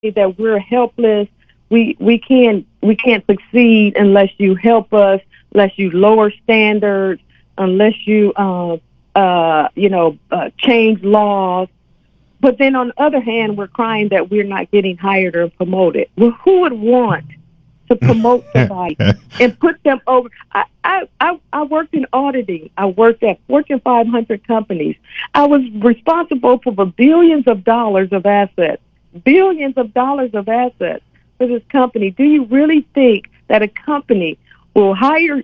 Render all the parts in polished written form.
that we're helpless. We can't succeed unless you help us, unless you lower standards, unless you change laws. But then on the other hand, we're crying that we're not getting hired or promoted. Well, who would want to promote somebody and put them over? I worked in auditing. I worked at Fortune 500 companies. I was responsible for billions of dollars of assets for this company. Do you really think that a company will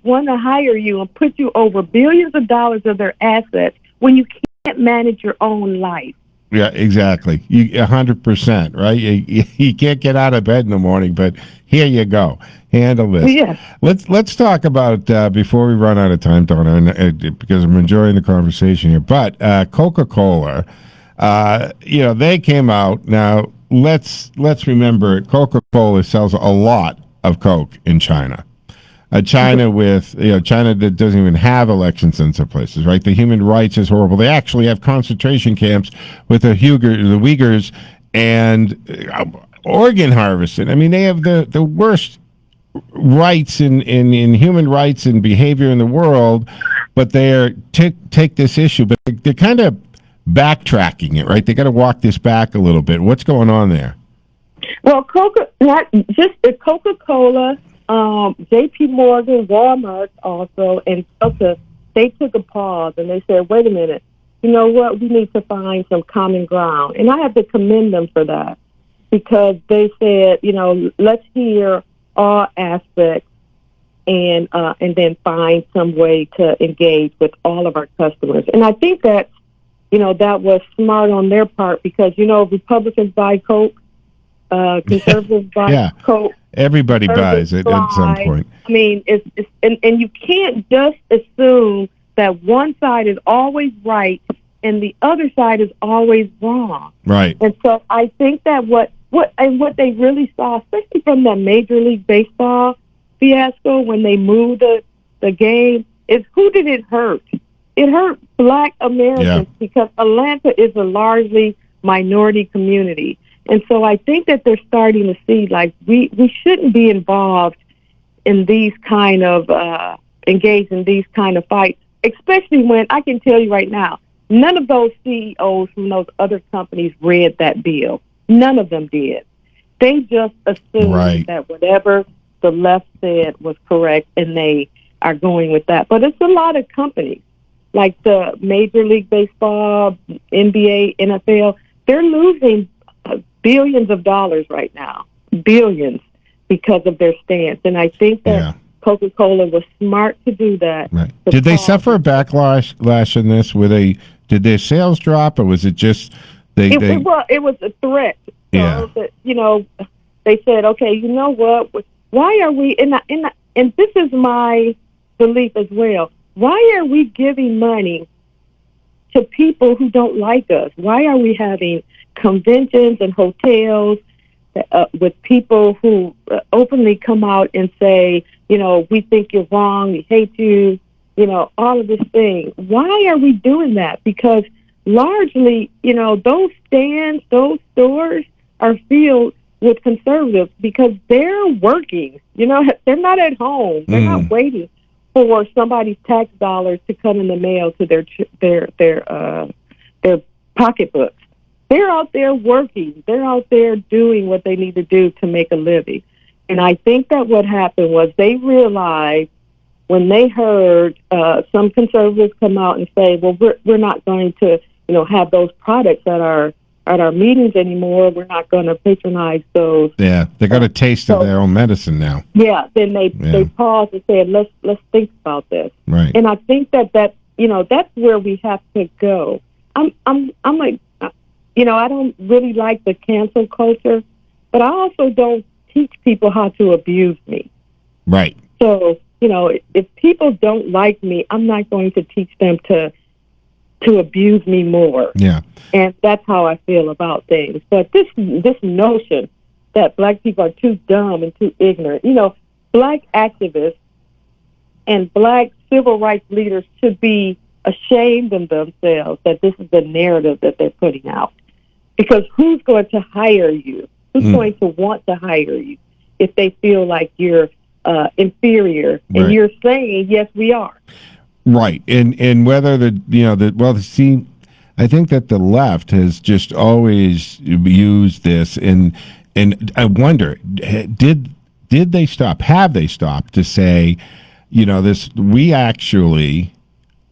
want to hire you and put you over billions of dollars of their assets when you can't manage your own life? Yeah, exactly. 100%, right? You can't get out of bed in the morning, but here you go. Handle this. Yeah. Let's talk about before we run out of time, Donna, and, because I'm enjoying the conversation here. But Coca-Cola, they came out. Now let's remember, Coca-Cola sells a lot of Coke in China. China that doesn't even have elections in some places, right? The human rights is horrible. They actually have concentration camps with the Uyghurs and organ harvesting. I mean, they have the worst rights in human rights and behavior in the world, but they take this issue, but they're kind of backtracking it, right? They got to walk this back a little bit. What's going on there? Well, not just the Coca-Cola. J.P. Morgan, Walmart also, and Delta, they took a pause and they said, wait a minute, you know what, we need to find some common ground. And I have to commend them for that, because they said, let's hear all aspects and then find some way to engage with all of our customers. And I think that, that was smart on their part, because, Republicans buy Coke, conservatives buy Coke. Everybody buys it at some point. I mean, and you can't just assume that one side is always right and the other side is always wrong. Right. And so I think that what they really saw, especially from that Major League Baseball fiasco when they moved the game, is who did it hurt? It hurt Black Americans, because Atlanta is a largely minority community. And so I think that they're starting to see, like, we shouldn't be involved in these kind of, engaged in these kind of fights, especially when I can tell you right now, none of those CEOs from those other companies read that bill. None of them did. They just assumed that whatever the left said was correct, and they are going with that. But it's a lot of companies, like the Major League Baseball, NBA, NFL, they're losing billions of dollars right now, billions, because of their stance. And I think that Coca-Cola was smart to do that. Right. Did they suffer a backlash in this? Did their sales drop, or was it just it was a threat. So that, they said, okay, you know what? Why are we? And this is my belief as well. Why are we giving money to people who don't like us? Why are we having conventions and hotels with people who openly come out and say, we think you're wrong, we hate you, all of this thing? Why are we doing that? Because largely, those stands, those stores are filled with conservatives, because they're working. They're not at home. They're not waiting for somebody's tax dollars to come in the mail to their pocketbooks. They're out there working. They're out there doing what they need to do to make a living. And I think that what happened was they realized when they heard some conservatives come out and say, well, we're not going to, have those products at our meetings anymore. We're not going to patronize those. Yeah, they got a taste of their own medicine now. Yeah, then they paused and said, let's think about this. Right. And I think that that's where we have to go. I'm like, I don't really like the cancel culture, but I also don't teach people how to abuse me. Right. So, if people don't like me, I'm not going to teach them to abuse me more. Yeah. And that's how I feel about things. But this notion that Black people are too dumb and too ignorant, Black activists and Black civil rights leaders should be ashamed of themselves that this is the narrative that they're putting out. Because who's going to hire you? Who's going to want to hire you if they feel like you're inferior? And you're saying, yes, we are. Right. And whether I think that the left has just always used this, and I wonder, did they stop? Have they stopped to say, this? We actually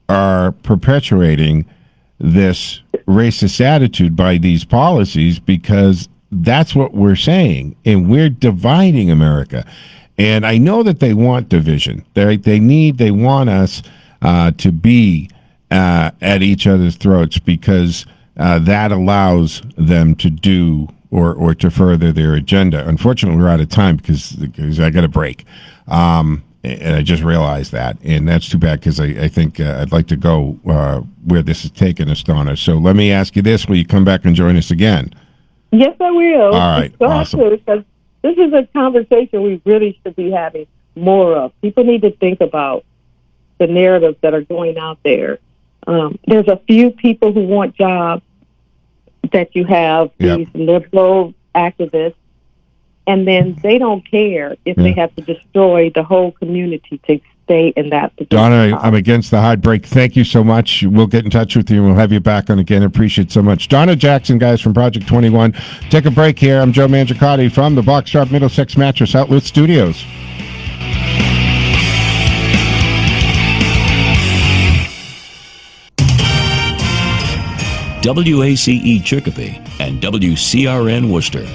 are perpetuating this racist attitude by these policies because that's what we're saying, and we're dividing America. And I know that they want division. They want us to be at each other's throats because that allows them to do or to further their agenda. Unfortunately, we're out of time because I got a break. And I just realized that, and that's too bad because I think I'd like to go where this is taking us, Donna. So let me ask you this: will you come back and join us again? Yes, I will. All right, awesome. Because this is a conversation we really should be having more of. People need to think about the narratives that are going out there. There's a few people who want jobs that you have, these liberal activists, and then they don't care if they have to destroy the whole community to stay in that position. Donna, I'm against the hard break. Thank you so much. We'll get in touch with you, and we'll have you back on again. Appreciate it so much. Donna Jackson, guys, from Project 21. Take a break here. I'm Joe Mangiacotti from the Box Shop Middlesex Mattress Outlet Studios. WACE Chicopee and WCRN Worcester.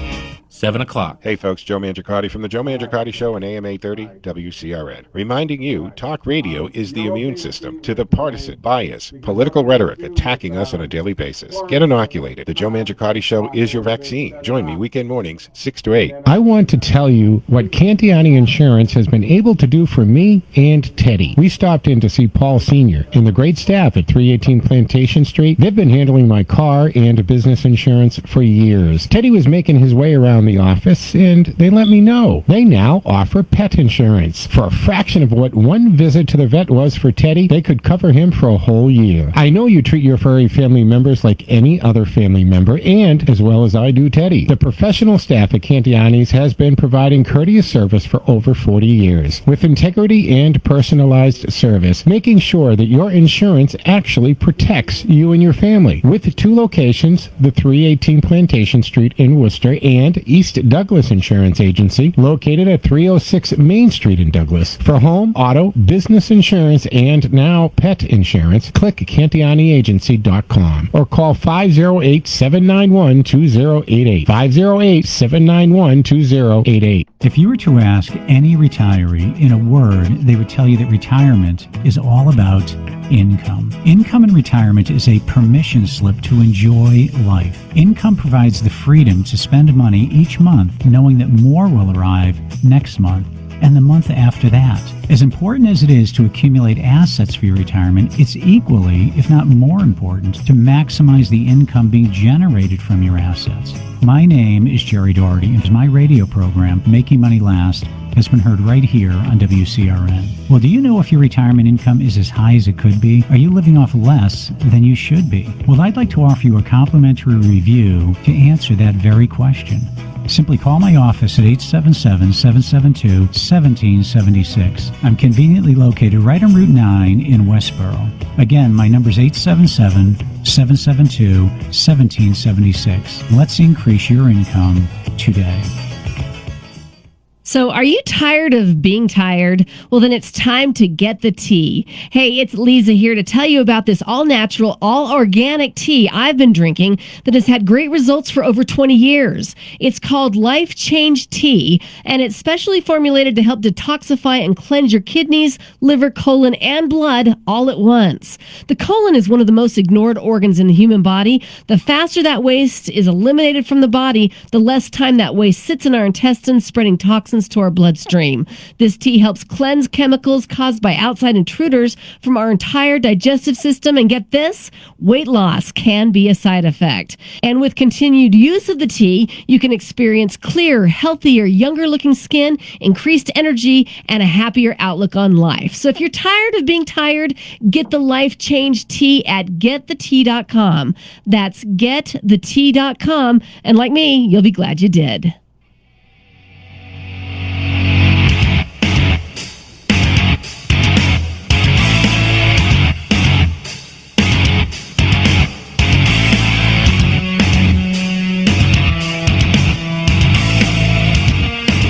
7 o'clock. Hey folks, Joe Mangiacotti from the Joe Mangiacotti Show on AM 830 WCRN. Reminding you, talk radio is the immune system to the partisan, bias, political rhetoric attacking us on a daily basis. Get inoculated. The Joe Mangiacotti Show is your vaccine. Join me weekend mornings, 6 to 8. I want to tell you what Cantiani Insurance has been able to do for me and Teddy. We stopped in to see Paul Sr. and the great staff at 318 Plantation Street. They've been handling my car and business insurance for years. Teddy was making his way around the office, and they let me know. They now offer pet insurance. For a fraction of what one visit to the vet was for Teddy, they could cover him for a whole year. I know you treat your furry family members like any other family member, and as well as I do Teddy. The professional staff at Cantiani's has been providing courteous service for over 40 years, with integrity and personalized service, making sure that your insurance actually protects you and your family. With 2 locations, the 318 Plantation Street in Worcester and East Douglas Insurance Agency, located at 306 Main Street in Douglas. For home, auto, business insurance, and now pet insurance, click CantianiAgency.com or call 508-791-2088. 508-791-2088. If you were to ask any retiree in a word, they would tell you that retirement is all about income. Income in retirement is a permission slip to enjoy life. Income provides the freedom to spend money each month knowing that more will arrive next month and the month after that. As important as it is to accumulate assets for your retirement, it's equally, if not more important, to maximize the income being generated from your assets. My name is Jerry Doherty, and my radio program, Making Money Last, has been heard right here on WCRN. Well, do you know if your retirement income is as high as it could be? Are you living off less than you should be? Well, I'd like to offer you a complimentary review to answer that very question. Simply call my office at 877-772-1776. I'm conveniently located right on Route 9 in Westboro. Again, my number is 877-772-1776. Let's increase your income today. So are you tired of being tired? Well, then it's time to get the tea. Hey, it's Lisa here to tell you about this all-natural, all-organic tea I've been drinking that has had great results for over 20 years. It's called Life Change Tea, and it's specially formulated to help detoxify and cleanse your kidneys, liver, colon, and blood all at once. The colon is one of the most ignored organs in the human body. The faster that waste is eliminated from the body, the less time that waste sits in our intestines, spreading toxins to our bloodstream. This tea helps cleanse chemicals caused by outside intruders from our entire digestive system. And get this, weight loss can be a side effect. And with continued use of the tea, you can experience clearer, healthier, younger looking skin, increased energy, and a happier outlook on life. So if you're tired of being tired, get the Life Change Tea at getthetea.com. That's getthetea.com. And like me, you'll be glad you did.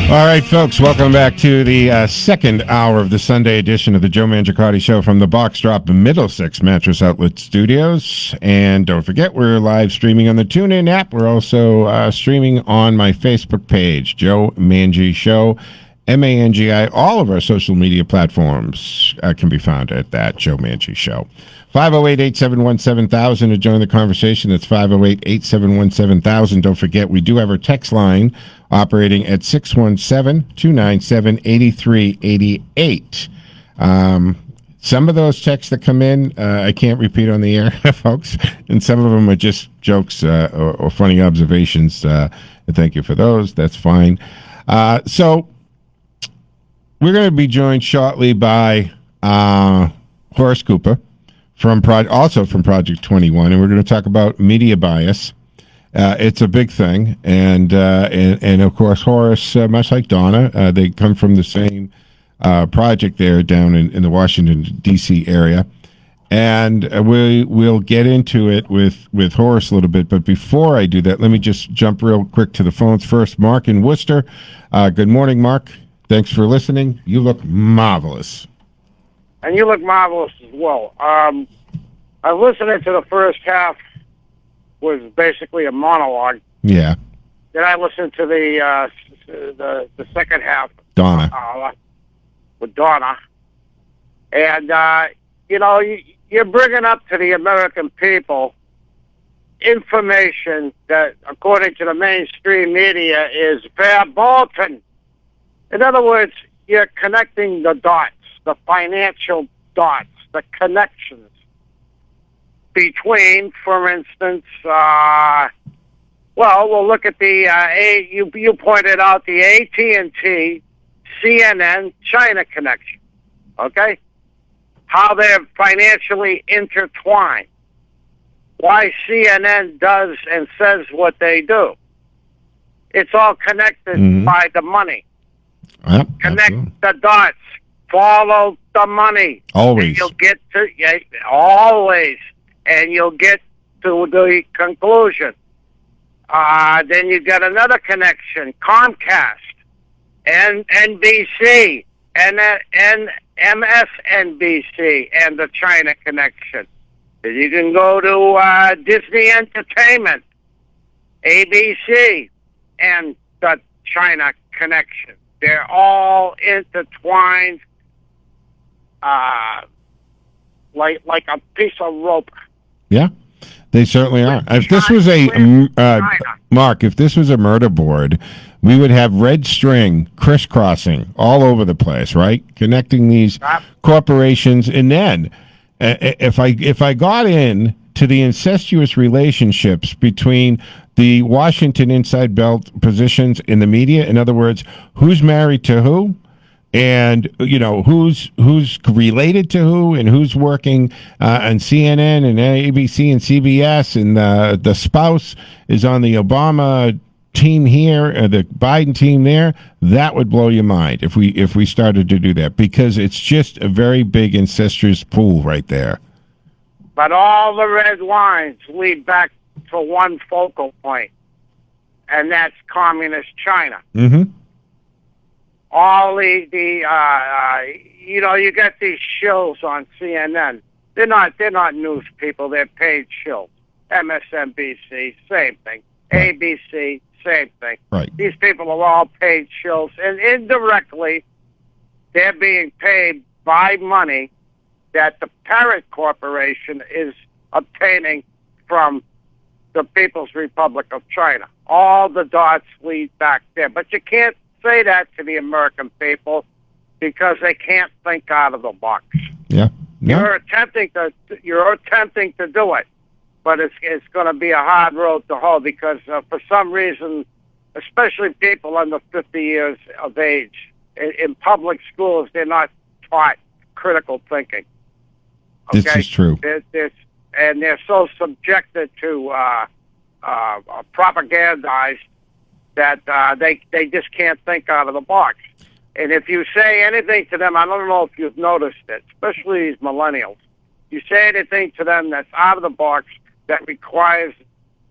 All right, folks, welcome back to the second hour of the Sunday edition of the Joe Mangiacotti Show from the Box Drop Middlesex Mattress Outlet Studios. And don't forget, we're live streaming on the TuneIn app. We're also streaming on my Facebook page, Joe Mangi Show, MANGI. All of our social media platforms can be found at that Joe Mangi Show. 508-871-7000 to join the conversation. That's 508-871-7000. Don't forget, we do have our text line operating at 617-297-8388. Some of those texts that come in, I can't repeat on the air, folks, and some of them are just jokes or funny observations. Thank you for those. That's fine. So we're going to be joined shortly by Horace Cooper, also from Project 21, and we're going to talk about media bias. It's a big thing, and of course Horace, much like Donna, they come from the same project there down in the Washington D.C. area, and we'll get into it with Horace a little bit. But before I do that, let me just jump real quick to the phones first. Mark in Worcester. Good morning, Mark. Thanks for listening. You look marvelous. And you look marvelous as well. I was listening to the first half, was basically a monologue. Yeah. Then I listened to the second half. Donna. With Donna. And, you're bringing up to the American people information that, according to the mainstream media, is verboten. In other words, you're connecting the dots, the financial dots, the connections between, for instance, we'll look at the, you pointed out the AT&T, CNN, China connection, okay? How they're financially intertwined. Why CNN does and says what they do. It's all connected by the money. Yep, connect the dots. Follow the money. Always. And you'll get to always, and you'll get to the conclusion. Then you get another connection: Comcast, and NBC, and MSNBC, and the China connection. Then you can go to Disney Entertainment, ABC, and the China connection. They're all intertwined, like a piece of rope. Yeah, they certainly are. If this was Mark, if this was a murder board, we would have red string crisscrossing all over the place, right? Connecting these corporations, and then if I got in to the incestuous relationships between the Washington inside belt positions in the media, in other words, who's married to who, and who's related to who, and who's working on CNN and ABC and CBS, and the spouse is on the Obama team here, the Biden team there. That would blow your mind if we started to do that, because it's just a very big incestuous pool right there. But all the red lines lead back to one focal point, and that's communist China. Mm-hmm. All you get these shows on CNN. They're not news people. They're paid shows. MSNBC, same thing. Right. ABC, same thing. Right. These people are all paid shows, and indirectly, they're being paid by money that the parent corporation is obtaining from the People's Republic of China. All the dots lead back there. But you can't say that to the American people because they can't think out of the box. Yeah. You're attempting to do it, but it's going to be a hard road to hoe because for some reason, especially people under 50 years of age, in public schools, they're not taught critical thinking. Okay? This is true. And they're so subjected to propagandized that they just can't think out of the box. And if you say anything to them, I don't know if you've noticed it, especially these millennials, you say anything to them that's out of the box that requires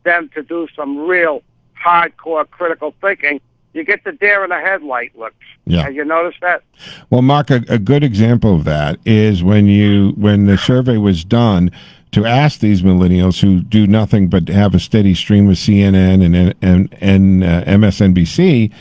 them to do some real hardcore critical thinking, You get the deer in the headlight looks. Yeah. Have you noticed that? Well, Mark, a good example of that is when the survey was done to ask these millennials who do nothing but have a steady stream of CNN and MSNBC,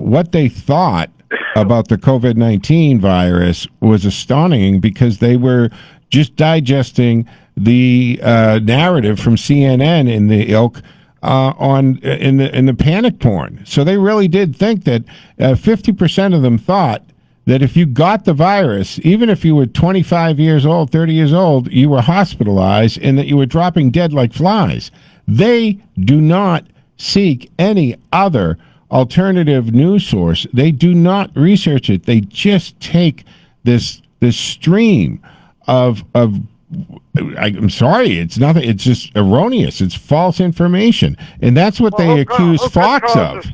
what they thought about the COVID-19 virus was astonishing, because they were just digesting the narrative from CNN in the ilk in the panic porn. So they really did think that 50% of them thought that if you got the virus, even if you were 25 years old, 30 years old, you were hospitalized and that you were dropping dead like flies. They do not seek any other alternative news source. They do not research it. They just take this stream of I'm sorry, it's nothing. It's just erroneous. It's false information, and that's what they accuse Fox of.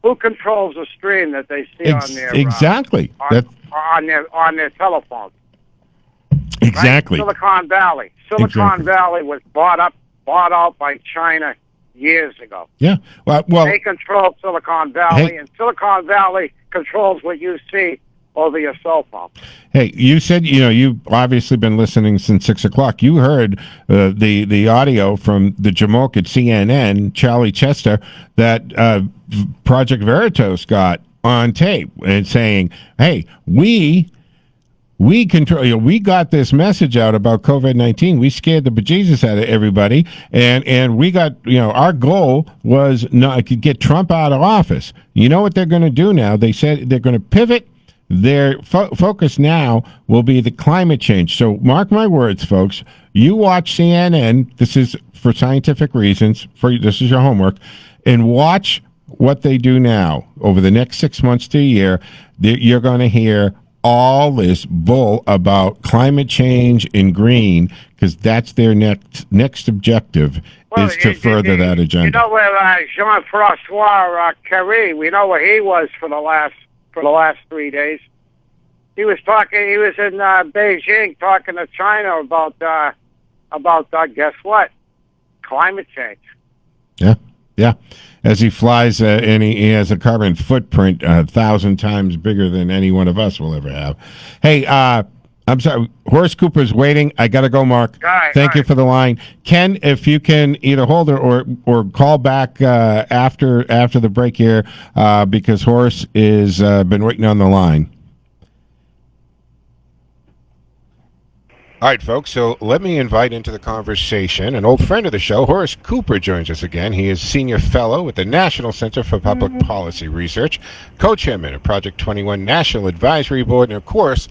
Who controls the stream that they see on their exactly on their telephones? Exactly. Right? Silicon Valley was bought out by China years ago. Yeah. Well, they control Silicon Valley, and Silicon Valley controls what you see over your cell phone. Hey, you said, you've obviously been listening since 6 o'clock. You heard the audio from the Jamoke at CNN, Charlie Chester, that Project Veritas got on tape and saying, hey, we control, we got this message out about COVID-19. We scared the bejesus out of everybody. And we got, our goal was not to get Trump out of office. You know what they're going to do now? They said they're going to pivot. Their focus now will be the climate change. So mark my words, folks. You watch CNN. This is for scientific reasons. This is your homework. And watch what they do now. Over the next 6 months to a year, you're going to hear all this bull about climate change and green, because that's their next objective, is to further that agenda. You know where Jean-Francois Carré, we know where he was for the last 3 days. He was in Beijing talking to China about guess what? Climate change. Yeah. As he flies, and he has a carbon footprint 1,000 times bigger than any one of us will ever have. Hey, I'm sorry, Horace Cooper's waiting. I got to go, Mark. Thank you for the line. Ken, if you can either hold or call back after the break here, because Horace is been waiting on the line. All right, folks, so let me invite into the conversation an old friend of the show. Horace Cooper joins us again. He is Senior Fellow at the National Center for Public Policy Research, co-chairman of Project 21 National Advisory Board, and, of course,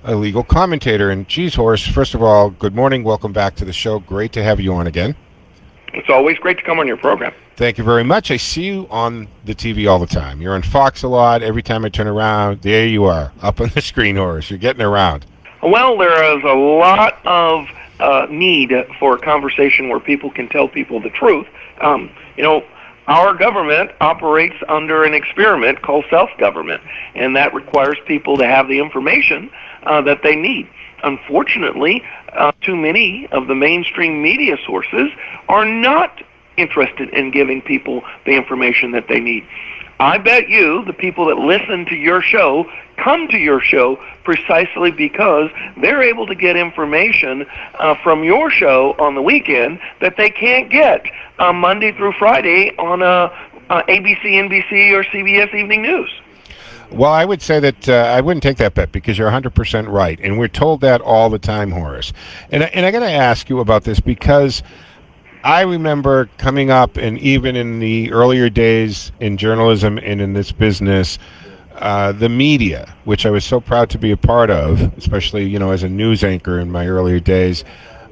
a legal commentator. And, geez, Horace, first of all, good morning. Welcome back to the show. Great to have you on again. It's always great to come on your program. Thank you very much. I see you on the TV all the time. You're on Fox a lot. Every time I turn around, there you are, up on the screen, Horace. You're getting around. Well, there is a lot of need for a conversation where people can tell people the truth. Our government operates under an experiment called self-government, and that requires people to have the information that they need. Unfortunately, too many of the mainstream media sources are not interested in giving people the information that they need. I bet you the people that listen to your show come to your show precisely because they're able to get information from your show on the weekend that they can't get Monday through Friday on ABC, NBC, or CBS Evening News. Well, I would say that I wouldn't take that bet, because you're 100% right, and we're told that all the time, Horace. And I got to ask you about this, because I remember coming up, and even in the earlier days in journalism and in this business, the media, which I was so proud to be a part of, especially, as a news anchor in my earlier days,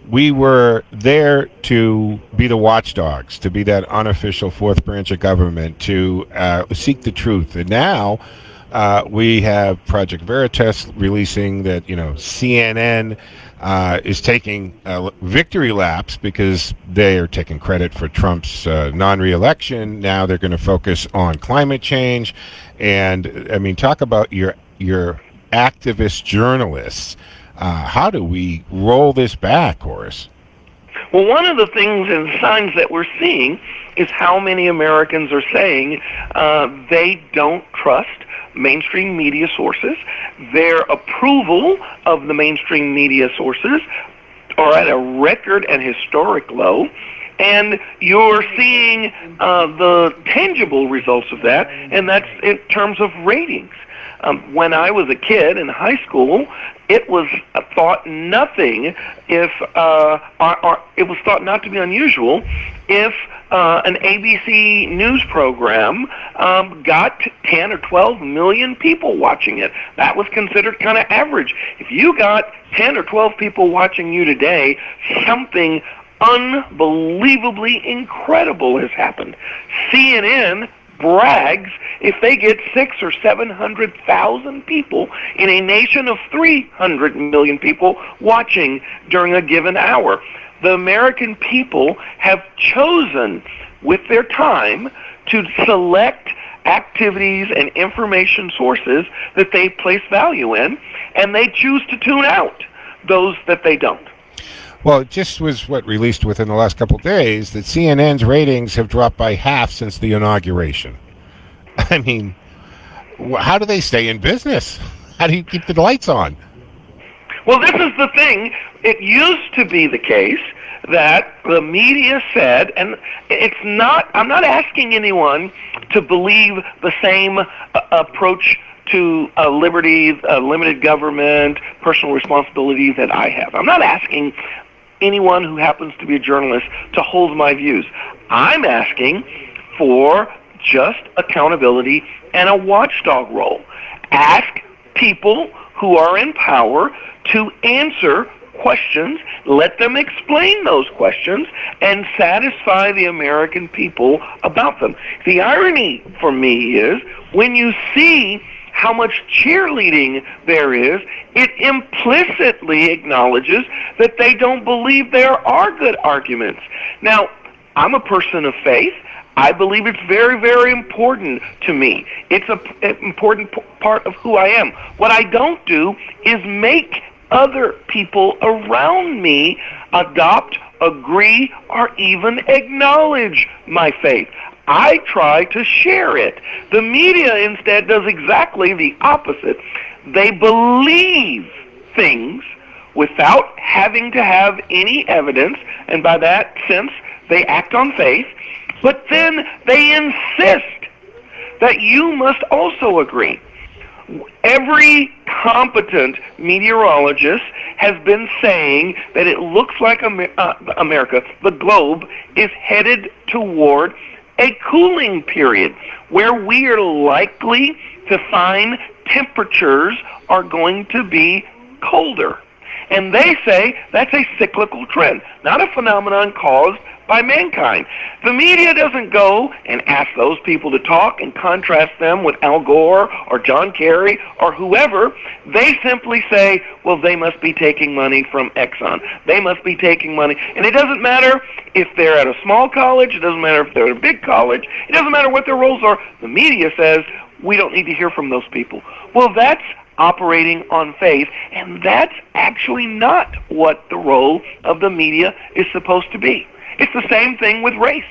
we were there to be the watchdogs, to be that unofficial fourth branch of government, to seek the truth. And now we have Project Veritas releasing that, CNN is taking victory laps because they are taking credit for Trump's non-reelection. Now they're going to focus on climate change. And, I mean, talk about your activist journalists. How do we roll this back, Horace? Well, one of the things and signs that we're seeing is how many Americans are saying they don't trust mainstream media sources. Their approval of the mainstream media sources are at a record and historic low. And you're seeing the tangible results of that, and that's in terms of ratings. When I was a kid in high school, it was thought nothing if, or it was thought not to be unusual if an ABC news program got 10 or 12 million people watching it. That was considered kind of average. If you got 10 or 12 people watching you today, something unbelievably incredible has happened. CNN brags if they get 600,000 or 700,000 people in a nation of 300 million people watching during a given hour. The American people have chosen with their time to select activities and information sources that they place value in, and they choose to tune out those that they don't. Well, it just was released within the last couple of days that CNN's ratings have dropped by half since the inauguration. I mean, how do they stay in business? How do you keep the lights on? Well, this is the thing. It used to be the case that the media said, and I'm not asking anyone to believe the same approach to liberty, limited government, personal responsibility that I have. I'm not asking anyone who happens to be a journalist to hold my views. I'm asking for just accountability and a watchdog role. Ask people who are in power to answer questions, let them explain those questions, and satisfy the American people about them. The irony for me is when you see how much cheerleading there is, it implicitly acknowledges that they don't believe there are good arguments. Now, I'm a person of faith. I believe it's very, very important to me. It's an important part of who I am. What I don't do is make other people around me adopt, agree, or even acknowledge my faith. I try to share it. The media instead does exactly the opposite. They believe things without having to have any evidence, and by that sense, they act on faith, but then they insist that you must also agree. Every competent meteorologist has been saying that it looks like America, the globe, is headed toward a cooling period where we are likely to find temperatures are going to be colder. And they say that's a cyclical trend, not a phenomenon caused by mankind. The media doesn't go and ask those people to talk and contrast them with Al Gore or John Kerry or whoever. They simply say, well, they must be taking money from Exxon. They must be taking money. And it doesn't matter if they're at a small college. It doesn't matter if they're at a big college. It doesn't matter what their roles are. The media says, we don't need to hear from those people. Well, that's operating on faith, and that's actually not what the role of the media is supposed to be. It's the same thing with race.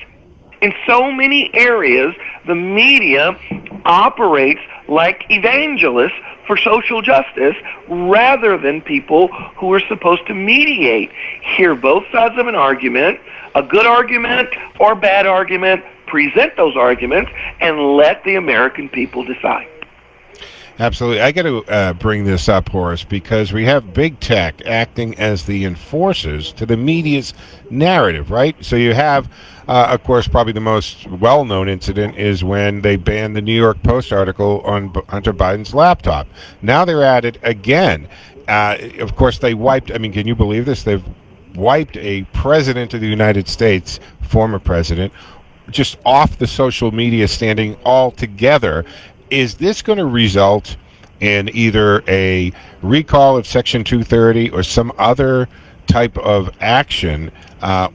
In so many areas, the media operates like evangelists for social justice rather than people who are supposed to mediate, hear both sides of an argument, a good argument or bad argument, present those arguments, and let the American people decide. Absolutely. I got to bring this up, Horace, because we have big tech acting as the enforcers to the media's narrative, right? So you have, of course, probably the most well-known incident is when they banned the New York Post article on Hunter Biden's laptop. Now they're at it again. Of course, they wiped, I mean, can you believe this? They've wiped a president of the United States, former president, just off the social media standing altogether. Is this going to result in either a recall of Section 230 or some other type of action,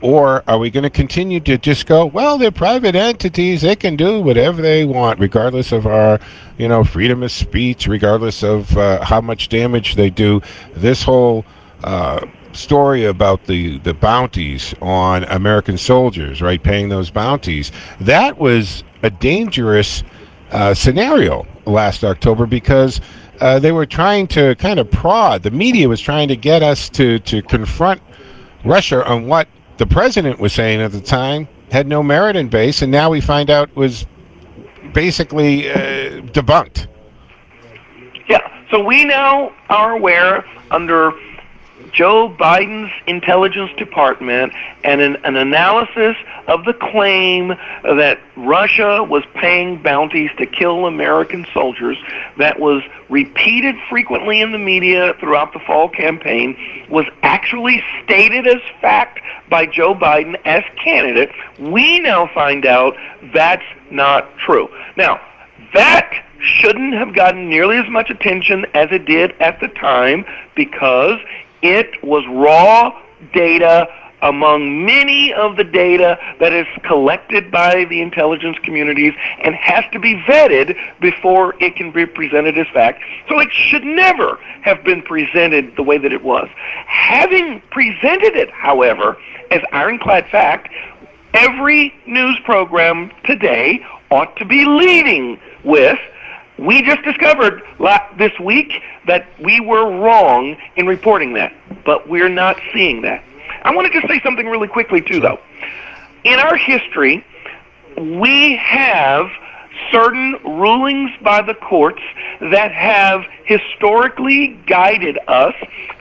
or are we going to continue to just go, well, they're private entities, they can do whatever they want, regardless of our, freedom of speech, regardless of how much damage they do? This whole story about the bounties on American soldiers, right, paying those bounties, that was a dangerous scenario last October because they were trying to kind of prod. The media was trying to get us to confront Russia on what the president was saying at the time had no merit in base, and now we find out was basically debunked. Yeah, so we now are aware under Joe Biden's Intelligence Department and an analysis of the claim that Russia was paying bounties to kill American soldiers that was repeated frequently in the media throughout the fall campaign, was actually stated as fact by Joe Biden as candidate. We now find out that's not true. Now, that shouldn't have gotten nearly as much attention as it did at the time because it was raw data among many of the data that is collected by the intelligence communities and has to be vetted before it can be presented as fact. So it should never have been presented the way that it was. Having presented it, however, as ironclad fact, every news program today ought to be leading with, we just discovered this week that we were wrong in reporting that, but we're not seeing that. I want to just say something really quickly, too, though. In our history, we have certain rulings by the courts that have historically guided us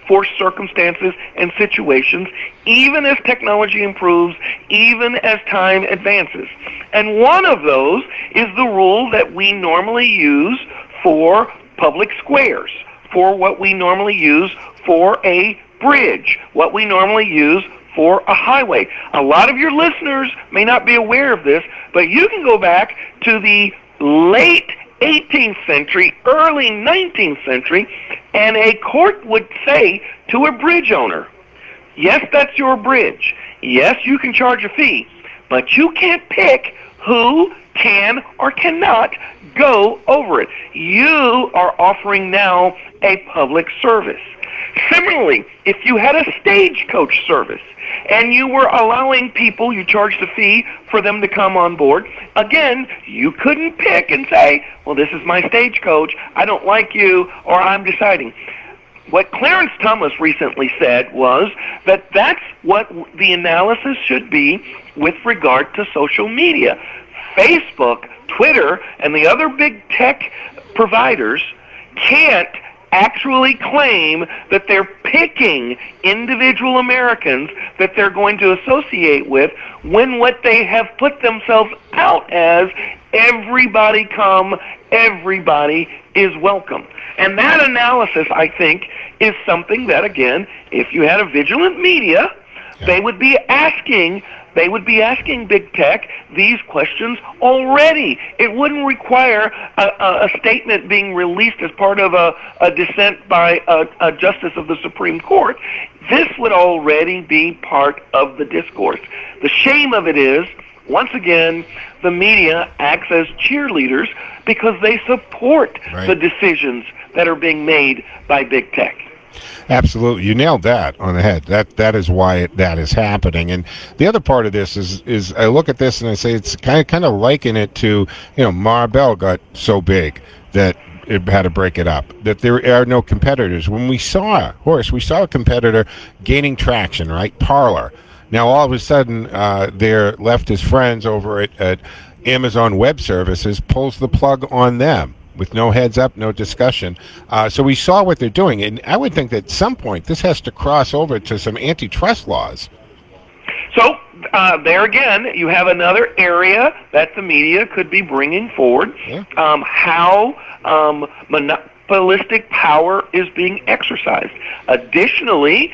for circumstances and situations, even as technology improves, even as time advances. And one of those is the rule that we normally use for public squares, for what we normally use for a bridge, what we normally use for a highway. A lot of your listeners may not be aware of this, but you can go back to the late 18th century, early 19th century, and a court would say to a bridge owner, yes, that's your bridge. Yes, you can charge a fee, but you can't pick who can or cannot go over it. You are offering now a public service. Similarly, if you had a stagecoach service and you were allowing people, you charged a fee for them to come on board, again, you couldn't pick and say, well, this is my stagecoach, I don't like you, or I'm deciding. What Clarence Thomas recently said was that that's what the analysis should be with regard to social media. Facebook, Twitter, and the other big tech providers can't actually claim that they're picking individual Americans that they're going to associate with when what they have put themselves out as, everybody come, everybody is welcome. And that analysis, I think, is something that, again, if you had a vigilant media, they would be asking big tech these questions already. It wouldn't require a statement being released as part of a dissent by a justice of the Supreme Court. This would already be part of the discourse. The shame of it is, once again, the media acts as cheerleaders because they support the decisions that are being made by big tech. Absolutely, you nailed that on the head. That is why that is happening. And the other part of this is I look at this and I say it's kind of liken it to, Maribel got so big that it had to break it up. That there are no competitors. When we saw a competitor gaining traction, right? Parler. Now all of a sudden, their leftist friends over at Amazon Web Services pulls the plug on them, with no heads up, no discussion. So we saw what they're doing. And I would think that at some point this has to cross over to some antitrust laws. So there again, you have another area that the media could be bringing forward, how monopolistic power is being exercised. Additionally,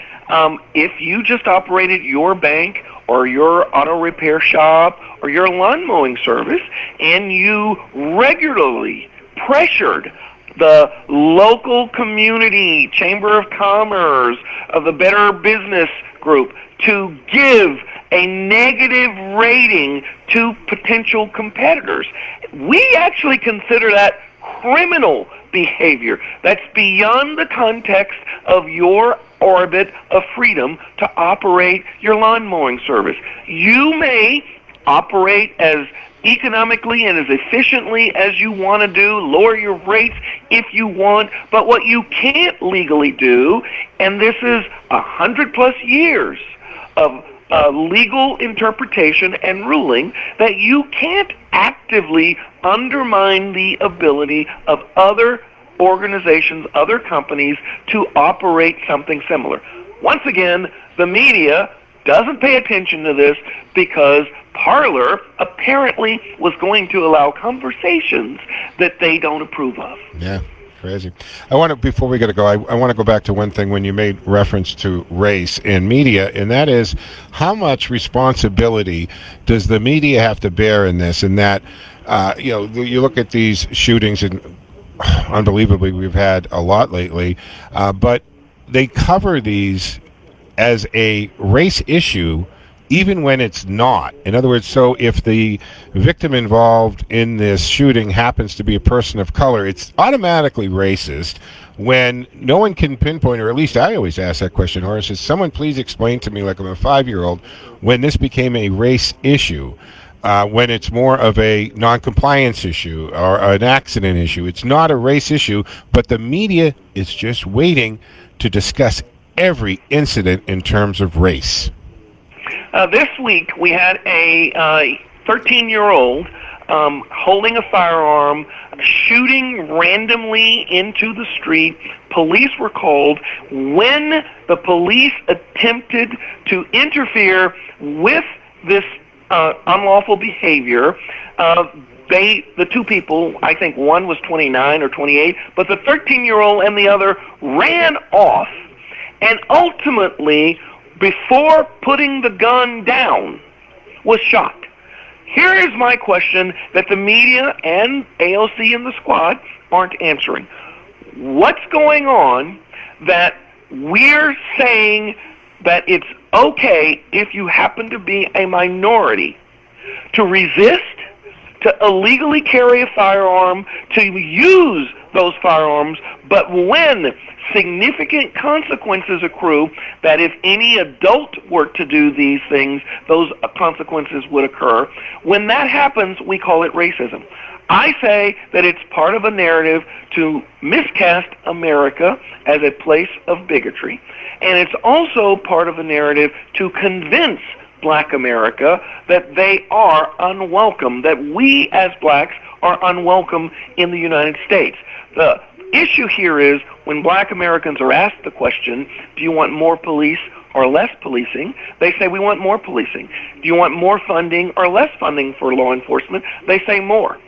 if you just operated your bank or your auto repair shop or your lawn mowing service and you regularly pressured the local community, Chamber of Commerce, of the Better Business Group to give a negative rating to potential competitors, we actually consider that criminal behavior. That's beyond the context of your orbit of freedom to operate your lawn mowing service. You may operate as economically and as efficiently as you want to do, lower your rates if you want, but what you can't legally do, and this is 100+ years of legal interpretation and ruling, that you can't actively undermine the ability of other organizations, other companies to operate something similar. Once again, the media doesn't pay attention to this because Parler apparently was going to allow conversations that they don't approve of. Yeah. Crazy. Before we got to go, I want to go back to one thing when you made reference to race in media, and that is how much responsibility does the media have to bear in this? And that, you look at these shootings, and unbelievably, we've had a lot lately, but they cover these as a race issue even when it's not. In other words, so if the victim involved in this shooting happens to be a person of color, it's automatically racist when no one can pinpoint, or at least I always ask that question, Horace, is someone please explain to me, like I'm a 5-year-old, when this became a race issue, when it's more of a non-compliance issue or an accident issue. It's not a race issue, but the media is just waiting to discuss every incident in terms of race. This week, we had a 13-year-old holding a firearm, shooting randomly into the street. Police were called. When the police attempted to interfere with this unlawful behavior, the two people, I think one was 29 or 28, but the 13-year-old and the other ran off, and ultimately, before putting the gun down, was shot. Here is my question that the media and AOC and the squad aren't answering. What's going on that we're saying that it's okay if you happen to be a minority to resist, to illegally carry a firearm, to use those firearms, but when significant consequences accrue, that if any adult were to do these things, those consequences would occur. When that happens, we call it racism. I say that it's part of a narrative to miscast America as a place of bigotry, and it's also part of a narrative to convince Black America that they are unwelcome, that we as blacks are unwelcome in the United States. The issue here is when Black Americans are asked the question, do you want more police or less policing? They say we want more policing. Do you want more funding or less funding for law enforcement? They say more.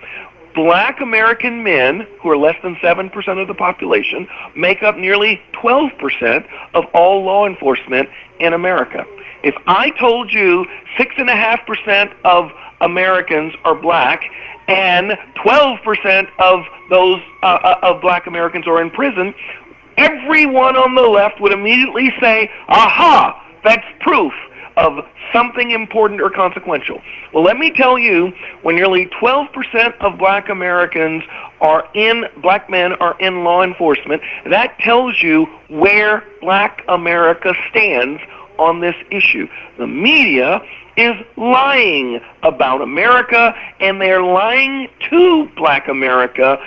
Black American men, who are less than 7% of the population, make up nearly 12% of all law enforcement in America. If I told you 6.5% of Americans are black and 12% of those of Black Americans are in prison, everyone on the left would immediately say, aha, that's proof of something important or consequential. Well, let me tell you, when nearly 12% of Black Americans Black men are in law enforcement, that tells you where Black America stands on this issue. The media is lying about America, and they're lying to Black America.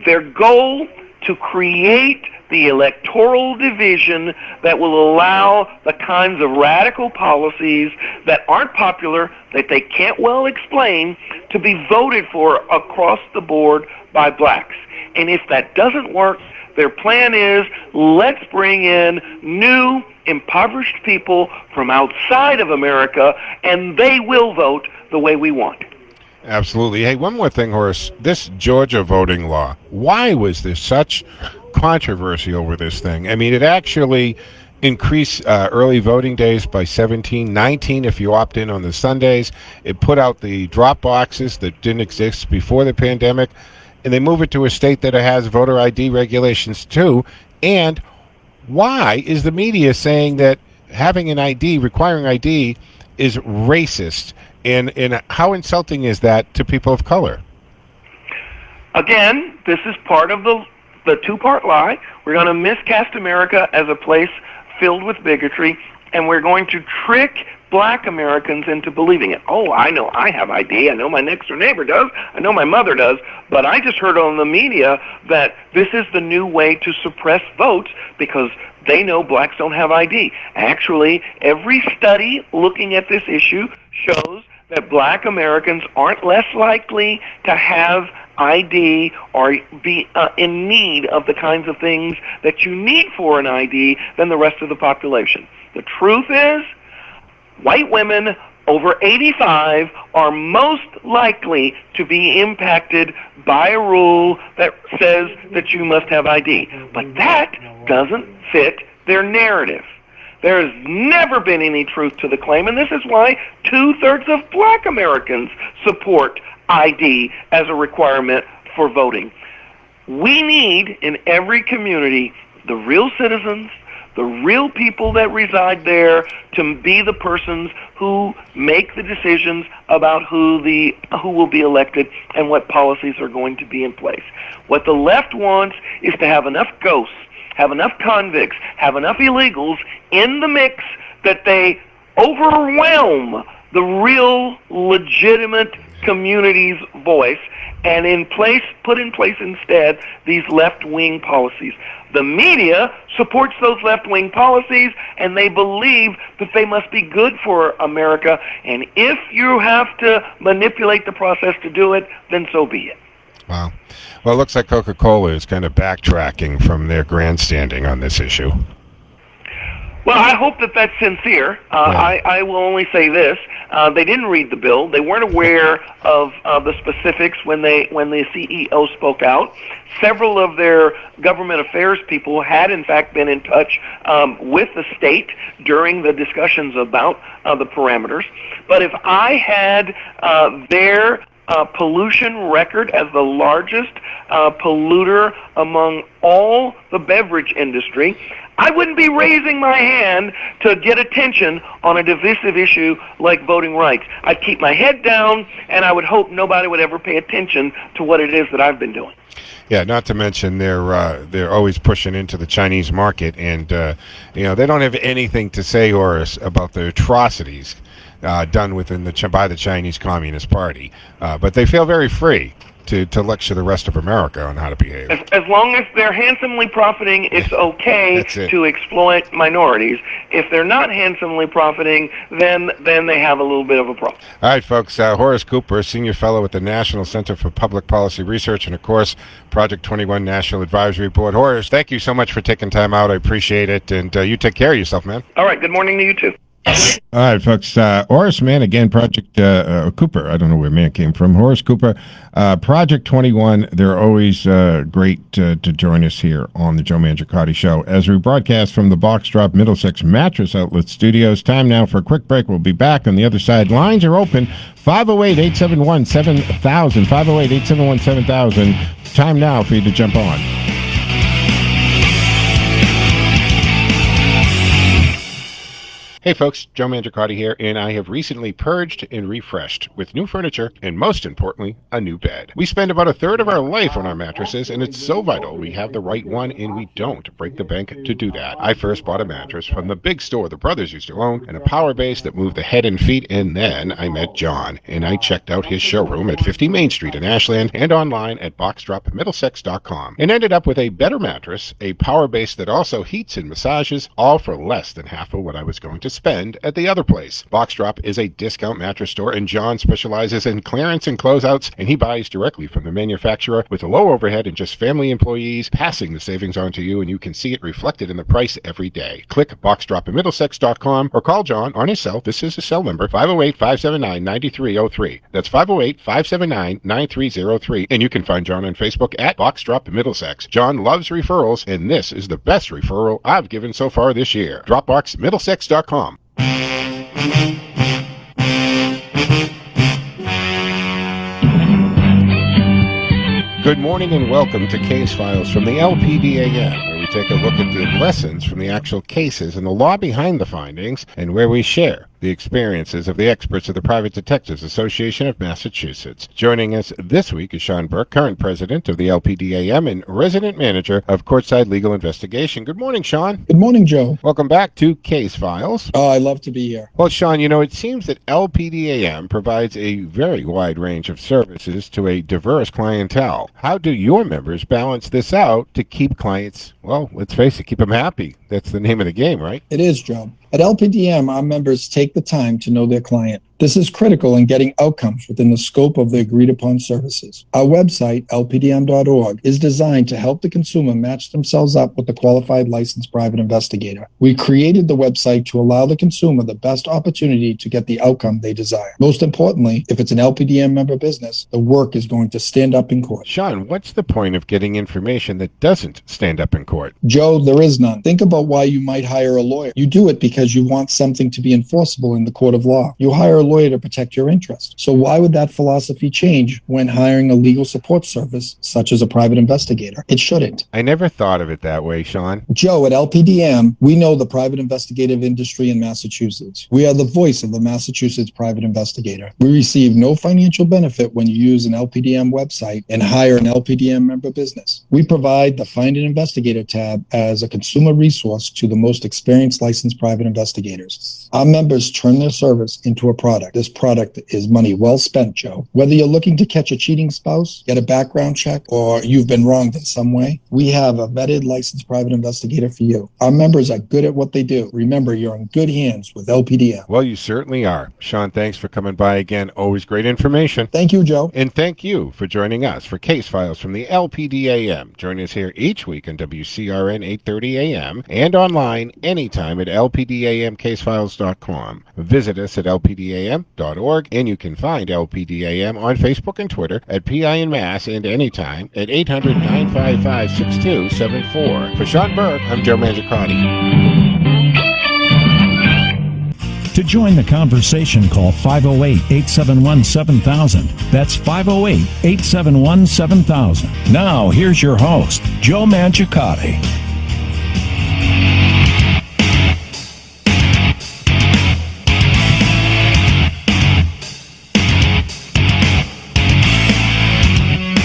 Their goal to create the electoral division that will allow the kinds of radical policies that aren't popular, that they can't well explain, to be voted for across the board by blacks. And if that doesn't work, their plan is, let's bring in new, impoverished people from outside of America, and they will vote the way we want. Absolutely. Hey, one more thing, Horace. This Georgia voting law, why was there such controversy over this thing? I mean, it actually increased early voting days by 19 if you opt in on the Sundays. It put out the drop boxes that didn't exist before the pandemic, and they move it to a state that has voter ID regulations too. And why is the media saying that having an ID, requiring ID, is racist? And how insulting is that to people of color? Again, this is part of the the two-part lie. We're going to miscast America as a place filled with bigotry, and we're going to trick black Americans into believing it. Oh, I know I have ID. I know my next door neighbor does. I know my mother does. But I just heard on the media that this is the new way to suppress votes because they know blacks don't have ID. Actually, every study looking at this issue shows that black Americans aren't less likely to have ID or be in need of the kinds of things that you need for an ID than the rest of the population. The truth is, white women over 85 are most likely to be impacted by a rule that says that you must have ID. But that doesn't fit their narrative. There has never been any truth to the claim, and this is why 2/3 of black Americans support ID as a requirement for voting. We need in every community the real citizens, the real people that reside there, to be the persons who make the decisions about who will be elected and what policies are going to be in place. What the left wants is to have enough ghosts, have enough convicts, have enough illegals in the mix that they overwhelm the real legitimate community's voice, and put in place instead these left-wing policies. The media supports those left-wing policies, and they believe that they must be good for America, and if you have to manipulate the process to do it, then so be it. Wow. Well, it looks like Coca-Cola is kind of backtracking from their grandstanding on this issue. Well, I hope that that's sincere. I will only say this. They didn't read the bill. They weren't aware of the specifics when the CEO spoke out. Several of their government affairs people had, in fact, been in touch with the state during the discussions about the parameters. But if I had their pollution record as the largest polluter among all the beverage industry, I wouldn't be raising my hand to get attention on a divisive issue like voting rights. I'd keep my head down, and I would hope nobody would ever pay attention to what it is that I've been doing. Yeah, not to mention they're always pushing into the Chinese market, and they don't have anything to say, Horace, about the atrocities done by the Chinese Communist Party, but they feel very free to lecture the rest of America on how to behave. As long as they're handsomely profiting, it's okay to exploit minorities. If they're not handsomely profiting, then they have a little bit of a problem. All right, folks. Horace Cooper, Senior Fellow at the National Center for Public Policy Research and, of course, Project 21 National Advisory Board. Horace, thank you so much for taking time out. I appreciate it, and you take care of yourself, man. All right. Good morning to you, too. All right, folks. Horace Mann, again, Project Cooper. I don't know where Mann came from. Horace Cooper, Project 21. They're always great to join us here on the Joe Mangiacotti Show as we broadcast from the Box Drop Middlesex Mattress Outlet Studios. Time now for a quick break. We'll be back on the other side. Lines are open. 508-871-7000. 508-871-7000. Time now for you to jump on. Hey folks, Joe Mangiacotti here, and I have recently purged and refreshed with new furniture and, most importantly, a new bed. We spend about a third of our life on our mattresses, and it's so vital we have the right one, and we don't break the bank to do that. I first bought a mattress from the big store the brothers used to own, and a power base that moved the head and feet, and then I met John, and I checked out his showroom at 50 Main Street in Ashland and online at boxdropmiddlesex.com, and ended up with a better mattress, a power base that also heats and massages, all for less than half of what I was going to spend at the other place. Box Drop is a discount mattress store, and John specializes in clearance and closeouts, and he buys directly from the manufacturer with a low overhead and just family employees, passing the savings on to you, and you can see it reflected in the price every day. Click boxdropmiddlesex.com or call John on his cell. This is his cell number, 508-579-9303. That's 508-579-9303, and you can find John on Facebook at Box Drop Middlesex. John loves referrals, and this is the best referral I've given so far this year. Dropboxmiddlesex.com. Good morning and welcome to Case Files from the LPDAM, where we take a look at the lessons from the actual cases and the law behind the findings, and where we share the experiences of the experts of the Private Detectives Association of Massachusetts. Joining us this week is Sean Burke, current president of the LPDAM and resident manager of Courtside Legal Investigation. Good morning, Sean. Good morning, Joe. Welcome back to Case Files. Oh, I love to be here. Well, Sean, it seems that LPDAM provides a very wide range of services to a diverse clientele. How do your members balance this out to keep clients, well, let's face it, keep them happy? That's the name of the game, right? It is, Joe. At LPDM, our members take the time to know their client. This is critical in getting outcomes within the scope of the agreed-upon services. Our website, lpdm.org, is designed to help the consumer match themselves up with a qualified licensed private investigator. We created the website to allow the consumer the best opportunity to get the outcome they desire. Most importantly, if it's an LPDM member business, the work is going to stand up in court. Sean, what's the point of getting information that doesn't stand up in court? Joe, there is none. Think about why you might hire a lawyer. You do it because you want something to be enforceable in the court of law. You hire a lawyer to protect your interest. So why would that philosophy change when hiring a legal support service such as a private investigator? It shouldn't. I never thought of it that way, Sean. Joe, at LPDM, we know the private investigative industry in Massachusetts. We are the voice of the Massachusetts private investigator. We receive no financial benefit when you use an LPDM website and hire an LPDM member business. We provide the Find an Investigator tab as a consumer resource to the most experienced licensed private investigators. Our members turn their service into a product. This product is money well spent, Joe. Whether you're looking to catch a cheating spouse, get a background check, or you've been wronged in some way, we have a vetted licensed private investigator for you. Our members are good at what they do. Remember, you're in good hands with LPDM. Well, you certainly are. Sean, thanks for coming by again. Always great information. Thank you, Joe. And thank you for joining us for Case Files from the LPDAM. Join us here each week on WCRN 8:30 a.m. and online anytime at lpdamcasefiles.com. Visit us at lpdam.org, and you can find LPDAM on Facebook and Twitter at PI in Mass, and anytime at 800-955-6274. For Sean Burke, I'm Joe Mangiacotti. To join the conversation, call 508-871-7000. That's 508-871-7000. Now, here's your host, Joe Mangiacotti.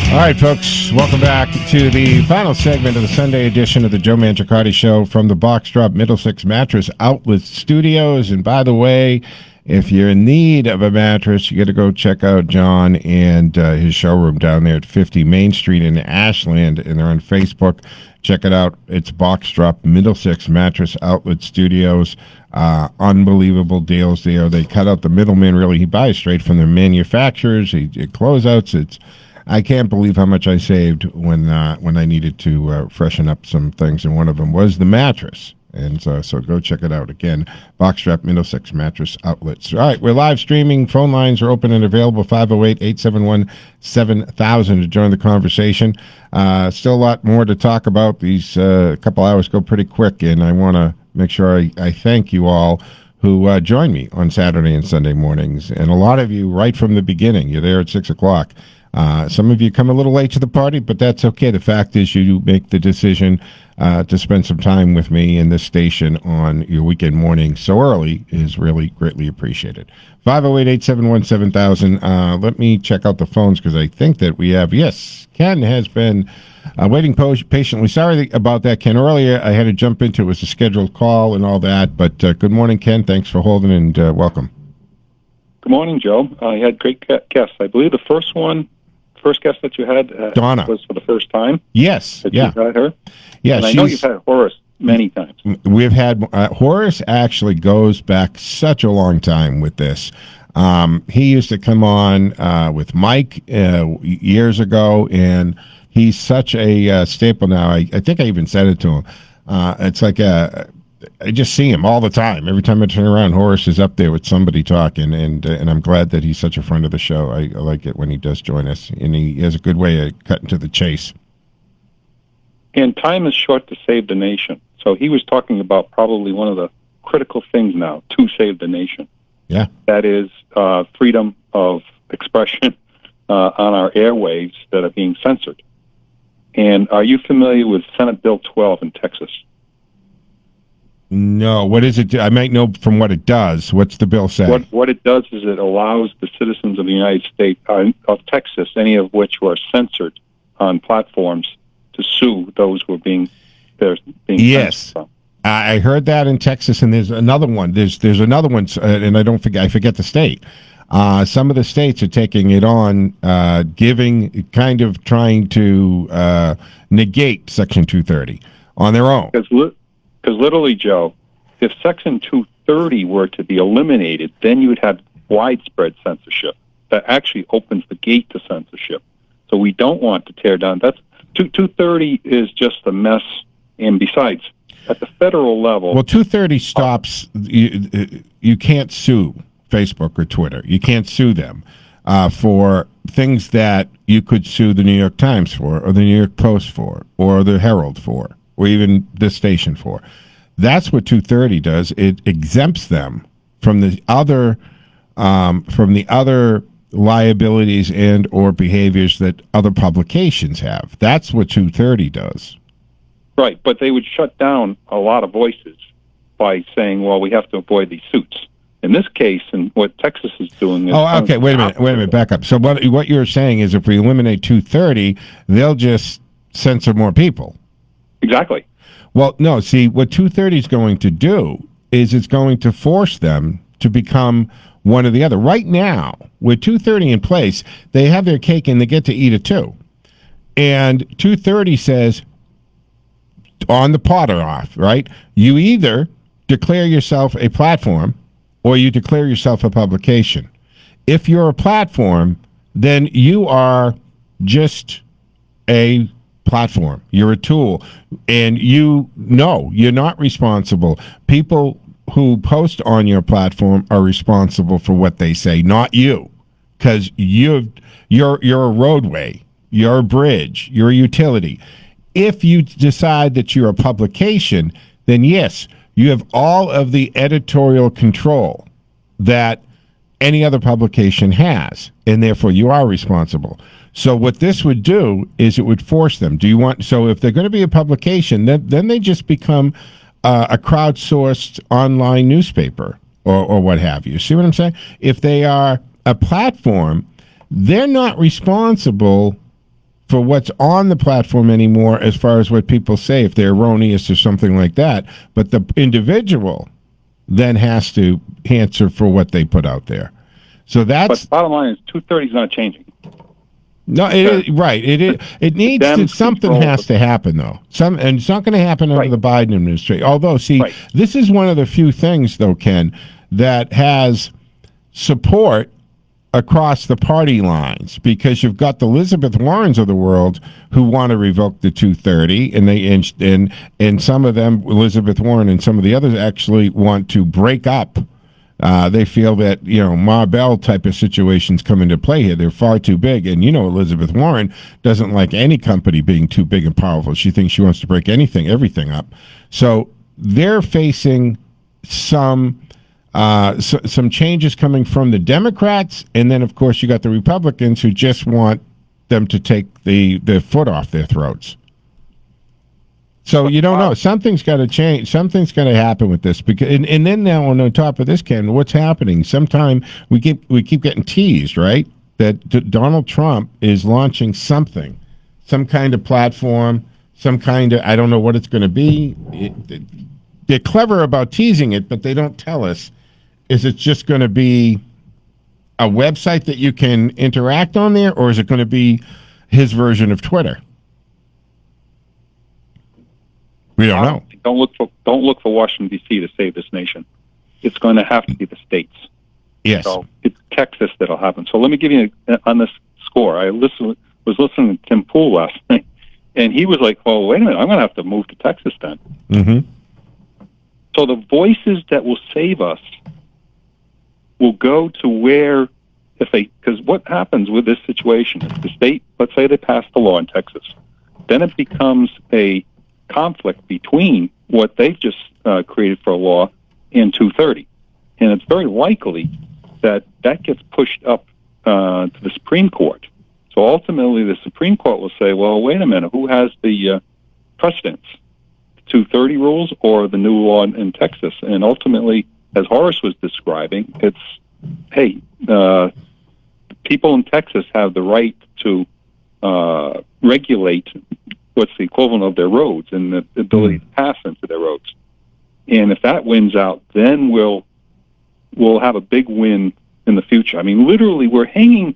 All right, folks, welcome back to the final segment of the Sunday edition of the Joe Mangiacotti Show from the Box Drop Middlesex Mattress Outlet Studios. And by the way, if you're in need of a mattress, you got to go check out John and his showroom down there at 50 Main Street in Ashland, and they're on Facebook. Check it out. It's Box Drop Middlesex Mattress Outlet Studios. Unbelievable deals there. They cut out the middleman, really. He buys straight from the manufacturers. He closeouts. I can't believe how much I saved when I needed to freshen up some things, and one of them was the mattress. And so go check it out. Again, Boxstrap Middlesex Mattress Outlets. All right, we're live streaming. Phone lines are open and available, 508-871-7000 to join the conversation. Still a lot more to talk about. These couple hours go pretty quick, and I want to make sure I thank you all who join me on Saturday and Sunday mornings. And a lot of you right from the beginning. You're there at 6 o'clock. Some of you come a little late to the party, but that's okay. The fact is you make the decision to spend some time with me in this station on your weekend morning so early is really greatly appreciated. 508-871-7000. Let me check out the phones because I think that we have, yes, Ken has been waiting patiently. Sorry about that, Ken. Earlier I had to jump into it. It was a scheduled call and all that, but good morning, Ken. Thanks for holding and welcome. Good morning, Joe. You had great guests. I believe the first guest that you had Donna was for the first time. Yes. You had her. Yeah, and I know you've had Horace many times. We've had Horace actually goes back such a long time with this. He used to come on with Mike years ago, and he's such a staple now. I think I even said it to him. It's like I just see him all the time. Every time I turn around, Horace is up there with somebody talking, and I'm glad that he's such a friend of the show. I like it when he does join us, and he has a good way of cutting to the chase. And time is short to save the nation. So he was talking about probably one of the critical things now to save the nation. Yeah. That is freedom of expression on our airwaves that are being censored. And are you familiar with Senate Bill 12 in Texas? No, what is it? I might know from what it does. What's the bill say? What it does is it allows the citizens of the United States, of Texas, any of which who are censored on platforms, to sue those who are being yes. censored. I heard that in Texas, and there's another one. There's another one, and I forget the state. Some of the states are taking it on, trying to negate Section 230 on their own. Because literally, Joe, if Section 230 were to be eliminated, then you would have widespread censorship. That actually opens the gate to censorship. So we don't want to tear down. 230 is just a mess. And besides, at the federal level... Well, 230 stops... You can't sue Facebook or Twitter. You can't sue them for things that you could sue the New York Times for, or the New York Post for, or the Herald for, or even this station for. That's what 230 does. It exempts them from the other liabilities and or behaviors that other publications have. That's what 230 does. Right, but they would shut down a lot of voices by saying, well, we have to avoid these suits. In this case, and what Texas is doing is... Oh, okay, wait a minute, back up. So what you're saying is if we eliminate 230, they'll just censor more people. Exactly. Well, no, see, what 230 is going to do is it's going to force them to become one or the other. Right now, with 230 in place, they have their cake and they get to eat it too. And 230 says, on the pot or off, right? You either declare yourself a platform or you declare yourself a publication. If you're a platform, then you are just a platform. You're a tool. And you're not responsible. People who post on your platform are responsible for what they say, not you. Because you're a roadway, you're a bridge, you're a utility. If you decide that you're a publication, then yes, you have all of the editorial control that any other publication has, and therefore you are responsible. So what this would do is it would force them. So if they're going to be a publication, then they just become a crowdsourced online newspaper or what have you. See what I'm saying? If they are a platform, they're not responsible for what's on the platform anymore as far as what people say, if they're erroneous or something like that. But the individual then has to answer for what they put out there. So that's... But bottom line is 230 is not changing. No, it is right. It is. It needs to. Something has to happen, though. And it's not going to happen under the Biden administration. Although, see, this is one of the few things, though, Ken, that has support across the party lines, because you've got the Elizabeth Warrens of the world who want to revoke the 230, and some of them, Elizabeth Warren and some of the others, actually want to break up. They feel that, Ma Bell type of situations come into play here. They're far too big. And, Elizabeth Warren doesn't like any company being too big and powerful. She thinks she wants to break everything up. So they're facing some changes coming from the Democrats. And then, of course, you got the Republicans who just want them to take the foot off their throats. So you don't know. Something's got to change. Something's going to happen with this. Because, and then now on top of this, Ken, what's happening? Sometime we keep getting teased, right? That Donald Trump is launching something, some kind of platform, some kind of, I don't know what it's going to be. They're clever about teasing it, but they don't tell us. Is it just going to be a website that you can interact on there, or is it going to be his version of Twitter? We don't know. Don't look for Washington, D.C. to save this nation. It's going to have to be the states. Yes. So it's Texas that'll happen. So let me give you on this score. I was listening to Tim Pool last night, and he was like, "Well, wait a minute. I'm going to have to move to Texas then." Mm-hmm. So the voices that will save us will go to where, because what happens with this situation is the state, let's say they pass the law in Texas, then it becomes a conflict between what they've just created for a law and 230. And it's very likely that gets pushed up to the Supreme Court. So ultimately the Supreme Court will say, well, wait a minute, who has the precedence 230 rules or the new law in Texas. And ultimately, as Horace was describing, it's, hey, people in Texas have the right to regulate what's the equivalent of their roads and the ability to pass into their roads. And if that wins out, then we'll have a big win in the future. I mean, literally, we're hanging.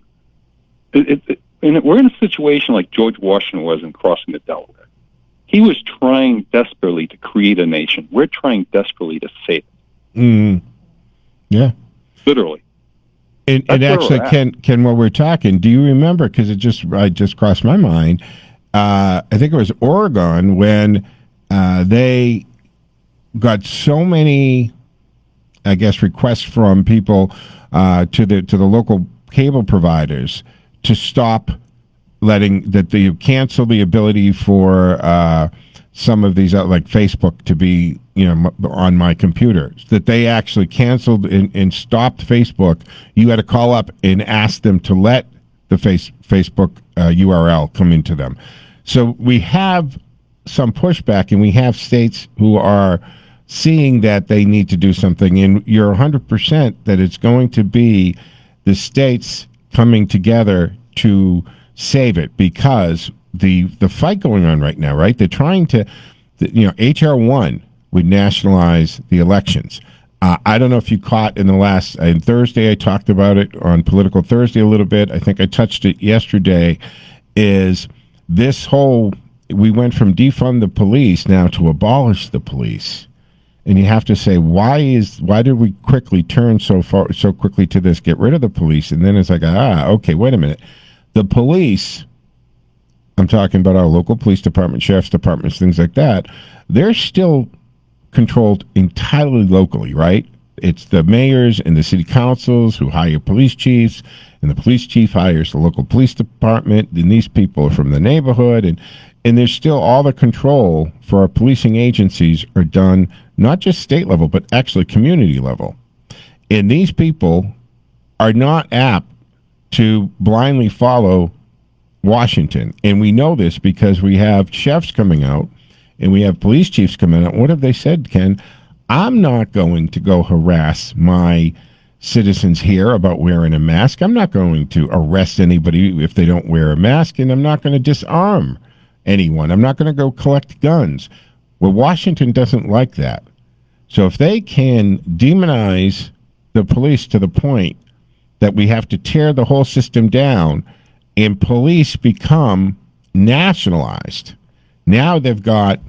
We're in a situation like George Washington was in crossing the Delaware. He was trying desperately to create a nation. We're trying desperately to save it. Yeah. Literally. And actually, Ken, while we're talking, do you remember, because it just crossed my mind, I think it was Oregon, when they got so many, I guess, requests from people to the local cable providers to stop they cancel the ability for some of these, like Facebook, to be on my computer, that they actually canceled and stopped Facebook. You had to call up and ask them to let the Facebook URL come into them. So we have some pushback, and we have states who are seeing that they need to do something. And you're 100% that it's going to be the states coming together to save it, because the fight going on right now, right? They're trying to, HR 1 would nationalize the elections. I don't know if you caught in Thursday, I talked about it on Political Thursday a little bit. I think I touched it yesterday, is this whole, we went from defund the police now to abolish the police. And you have to say, why did we quickly turn so quickly to this, get rid of the police? And then it's like, okay, wait a minute. The police, I'm talking about our local police department, sheriff's departments, things like that, they're still controlled entirely locally, right? It's the mayors and the city councils who hire police chiefs, and the police chief hires the local police department, and these people are from the neighborhood, and there's still all the control for our policing agencies are done not just state level, but actually community level. And these people are not apt to blindly follow Washington. And we know this because we have chefs coming out and we have police chiefs coming out. What have they said, Ken? I'm not going to go harass my citizens here about wearing a mask. I'm not going to arrest anybody if they don't wear a mask, and I'm not going to disarm anyone. I'm not going to go collect guns. Well, Washington doesn't like that. So if they can demonize the police to the point that we have to tear the whole system down and police become nationalized, now they've got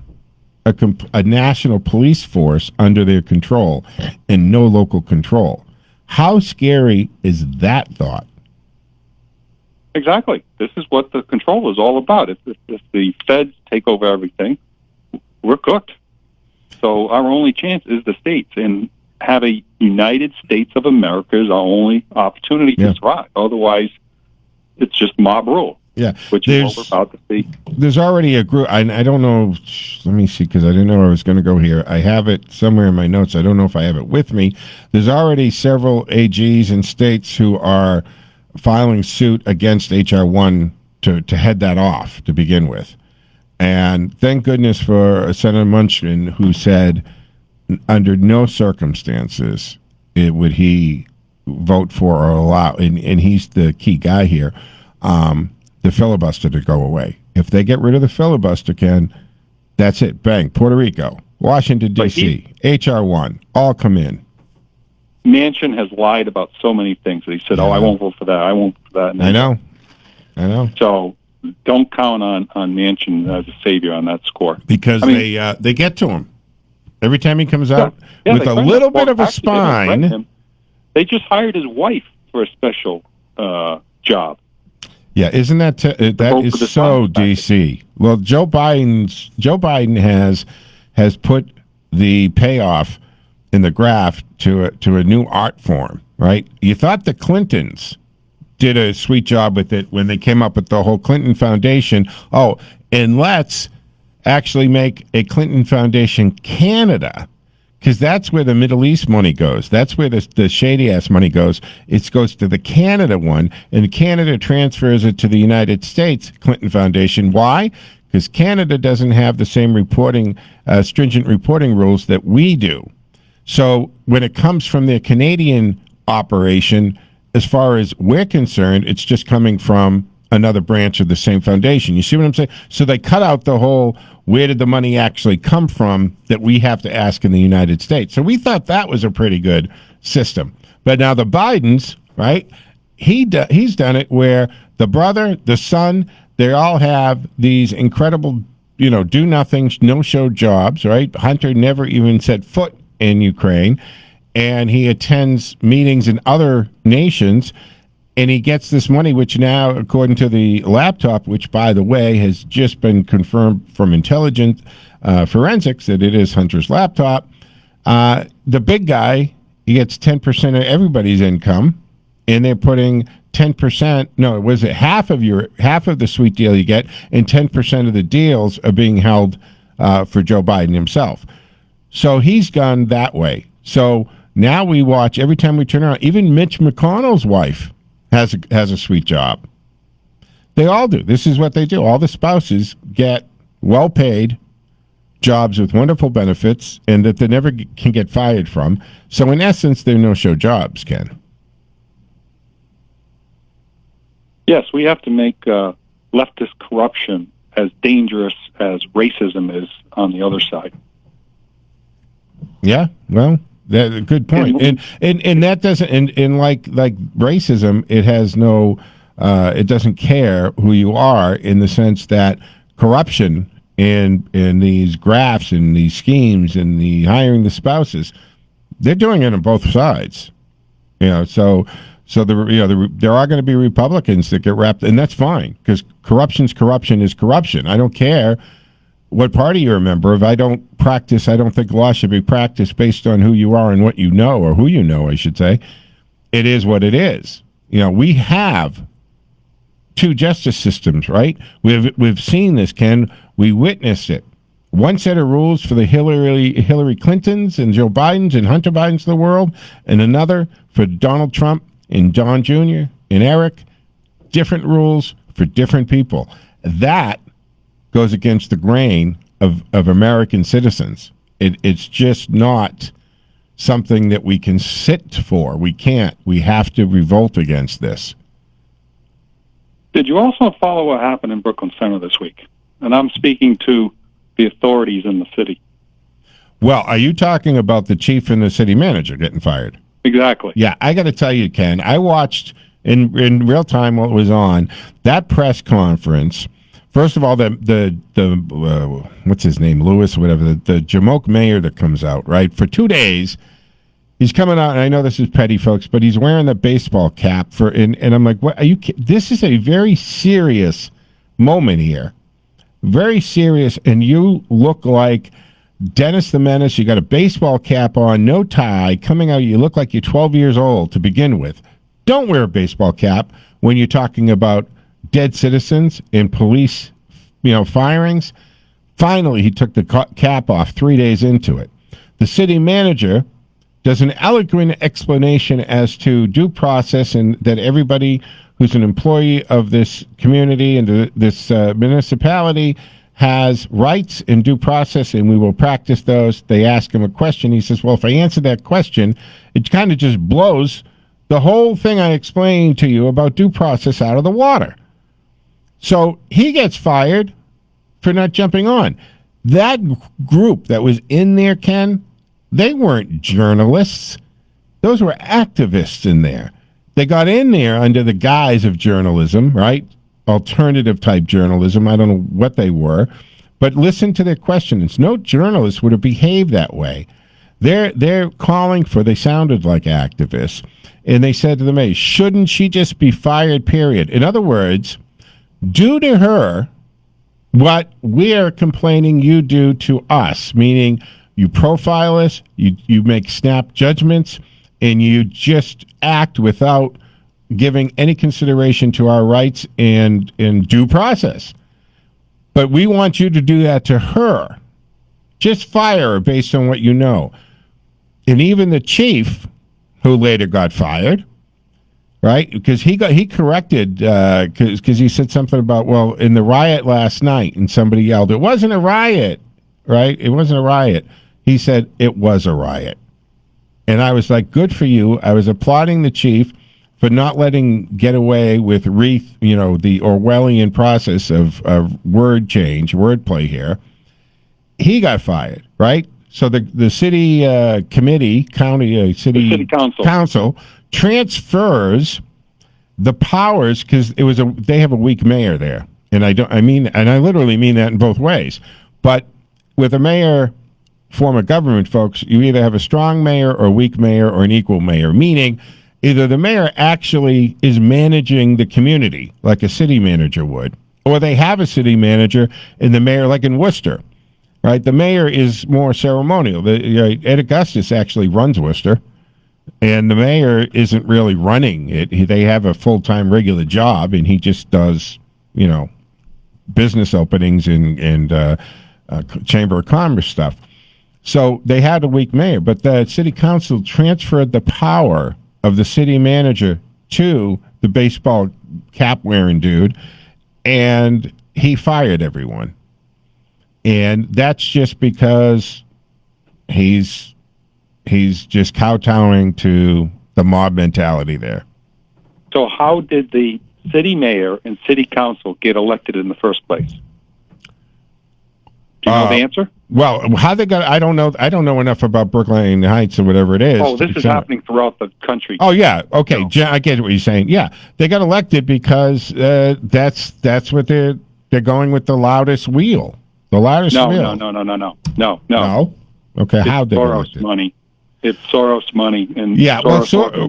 a national police force under their control and no local control. How scary is that thought? Exactly. This is what the control is all about. If the feds take over everything, we're cooked. So our only chance is the states, and have a United States of America is our only opportunity to thrive. Otherwise, it's just mob rule. Yeah, which is what we're about to see. There's already a group. I don't know. Let me see, because I didn't know I was going to go here. I have it somewhere in my notes. I don't know if I have it with me. There's already several AGs in states who are filing suit against HR 1 to head that off to begin with. And thank goodness for Senator Manchin, who said under no circumstances would he vote for or allow, and he's the key guy here, the filibuster to go away. If they get rid of the filibuster, Ken, that's it. Bang. Puerto Rico, Washington, D.C., HR 1, all come in. Manchin has lied about so many things. He said, I won't vote for that. I won't vote for that. And I know. So don't count on Manchin as a savior on that score. Because they get to him. Every time he comes out with a little bit of a spine. They just hired his wife for a special job. Yeah, isn't that that is so DC? Well, Joe Biden has put the payoff in the graph to a new art form, right? You thought the Clintons did a sweet job with it when they came up with the whole Clinton Foundation. Oh, and let's actually make a Clinton Foundation Canada, because that's where the Middle East money goes. That's where the shady-ass money goes. It goes to the Canada one, and Canada transfers it to the United States Clinton Foundation. Why? because Canada doesn't have the same stringent reporting rules that we do. So when it comes from the Canadian operation, as far as we're concerned, it's just coming from another branch of the same foundation. You see what I'm saying? So they cut out the whole, where did the money actually come from, that we have to ask in the United States. So we thought that was a pretty good system. But now the Bidens, right, he's done it where the brother, the son, they all have these incredible, do-nothing, no-show jobs, right? Hunter never even set foot in Ukraine, and he attends meetings in other nations, and he gets this money, which now, according to the laptop, which, by the way, has just been confirmed from intelligent forensics that it is Hunter's laptop, the big guy, he gets 10% of everybody's income, and they're putting 10%, no, was it half of the sweet deal you get, and 10% of the deals are being held for Joe Biden himself. So he's gone that way. So now we watch, every time we turn around, even Mitch McConnell's wife has a sweet job. They all do. This is what they do. All the spouses get well-paid jobs with wonderful benefits and that they never can get fired from. So in essence, they're no-show jobs, Ken. Yes, we have to make leftist corruption as dangerous as racism is on the other side. Yeah, well, that's a good point. And that doesn't, and like racism, it has no, it doesn't care who you are, in the sense that corruption in these grafts and these schemes and the hiring the spouses, they're doing it on both sides. So there are going to be Republicans that get wrapped, and that's fine, because corruption is corruption. I don't care what party you're a member of. I don't think law should be practiced based on who you are and what you know, or who you know, I should say. It is what it is. We have two justice systems, right? We've seen this, Ken. We witnessed it. One set of rules for the Hillary Clintons and Joe Bidens and Hunter Bidens of the world, and another for Donald Trump and Don Jr. and Eric. Different rules for different people. That goes against the grain of American citizens. It's just not something that we can sit for. We can't. We have to revolt against this. Did you also follow what happened in Brooklyn Center this week? And I'm speaking to the authorities in the city. Well, are you talking about the chief and the city manager getting fired? Exactly. Yeah, I got to tell you, Ken, I watched in real time what was on that press conference. First of all, the what's his name, Lewis, whatever, the Jamoke mayor that comes out, right, for 2 days. He's coming out, and I know this is petty, folks, but he's wearing the baseball cap and I'm like, what are you? This is a very serious moment here, very serious, and you look like Dennis the Menace. You got a baseball cap on, no tie, coming out. You look like you're 12 years old to begin with. Don't wear a baseball cap when you're talking about dead citizens and police, firings. Finally, he took the cap off 3 days into it. The city manager does an eloquent explanation as to due process, and that everybody who's an employee of this community and this municipality has rights and due process, and we will practice those. They ask him a question. He says, well, if I answer that question, it kind of just blows the whole thing I explained to you about due process out of the water. So he gets fired for not jumping on. That group that was in there, Ken, they weren't journalists. Those were activists in there. They got in there under the guise of journalism, right? Alternative type journalism. I don't know what they were. But listen to their questions. No journalist would have behaved that way. They're calling for, they sounded like activists. And they said to the mayor, shouldn't she just be fired, period? In other words, do to her what we're complaining you do to us, meaning you profile us, you make snap judgments, and you just act without giving any consideration to our rights and due process. But we want you to do that to her. Just fire her based on what you know. And even the chief, who later got fired, right? Because he corrected because he said something about, well, in the riot last night, and somebody yelled, "It wasn't a riot," right? It wasn't a riot. He said it was a riot, and I was like, good for you. I was applauding the chief for not letting get away with the Orwellian process of word change, wordplay here. He got fired, right? So the city city council transfers the powers, because they have a weak mayor there, and I literally mean that in both ways. But with a mayor form of government, folks, you either have a strong mayor or a weak mayor or an equal mayor, meaning either the mayor actually is managing the community like a city manager would, or they have a city manager and the mayor, like in Worcester, right? The mayor is more ceremonial. Ed Augustus actually runs Worcester, and the mayor isn't really running it. They have a full-time regular job, and he just does, business openings and Chamber of Commerce stuff. So they had a weak mayor, but the city council transferred the power of the city manager to the baseball cap-wearing dude, and he fired everyone. And that's just because he's just kowtowing to the mob mentality there. So how did the city mayor and city council get elected in the first place? Do you know the answer? Well, how they got? I don't know. I don't know enough about Brookline Heights or whatever it is. Oh, this is happening throughout the country. Oh yeah, okay, I get what you're saying. Yeah, they got elected because that's what they're going with, the loudest wheel. The loudest wheel. No. Okay, how did Soros money? It's Soros money, and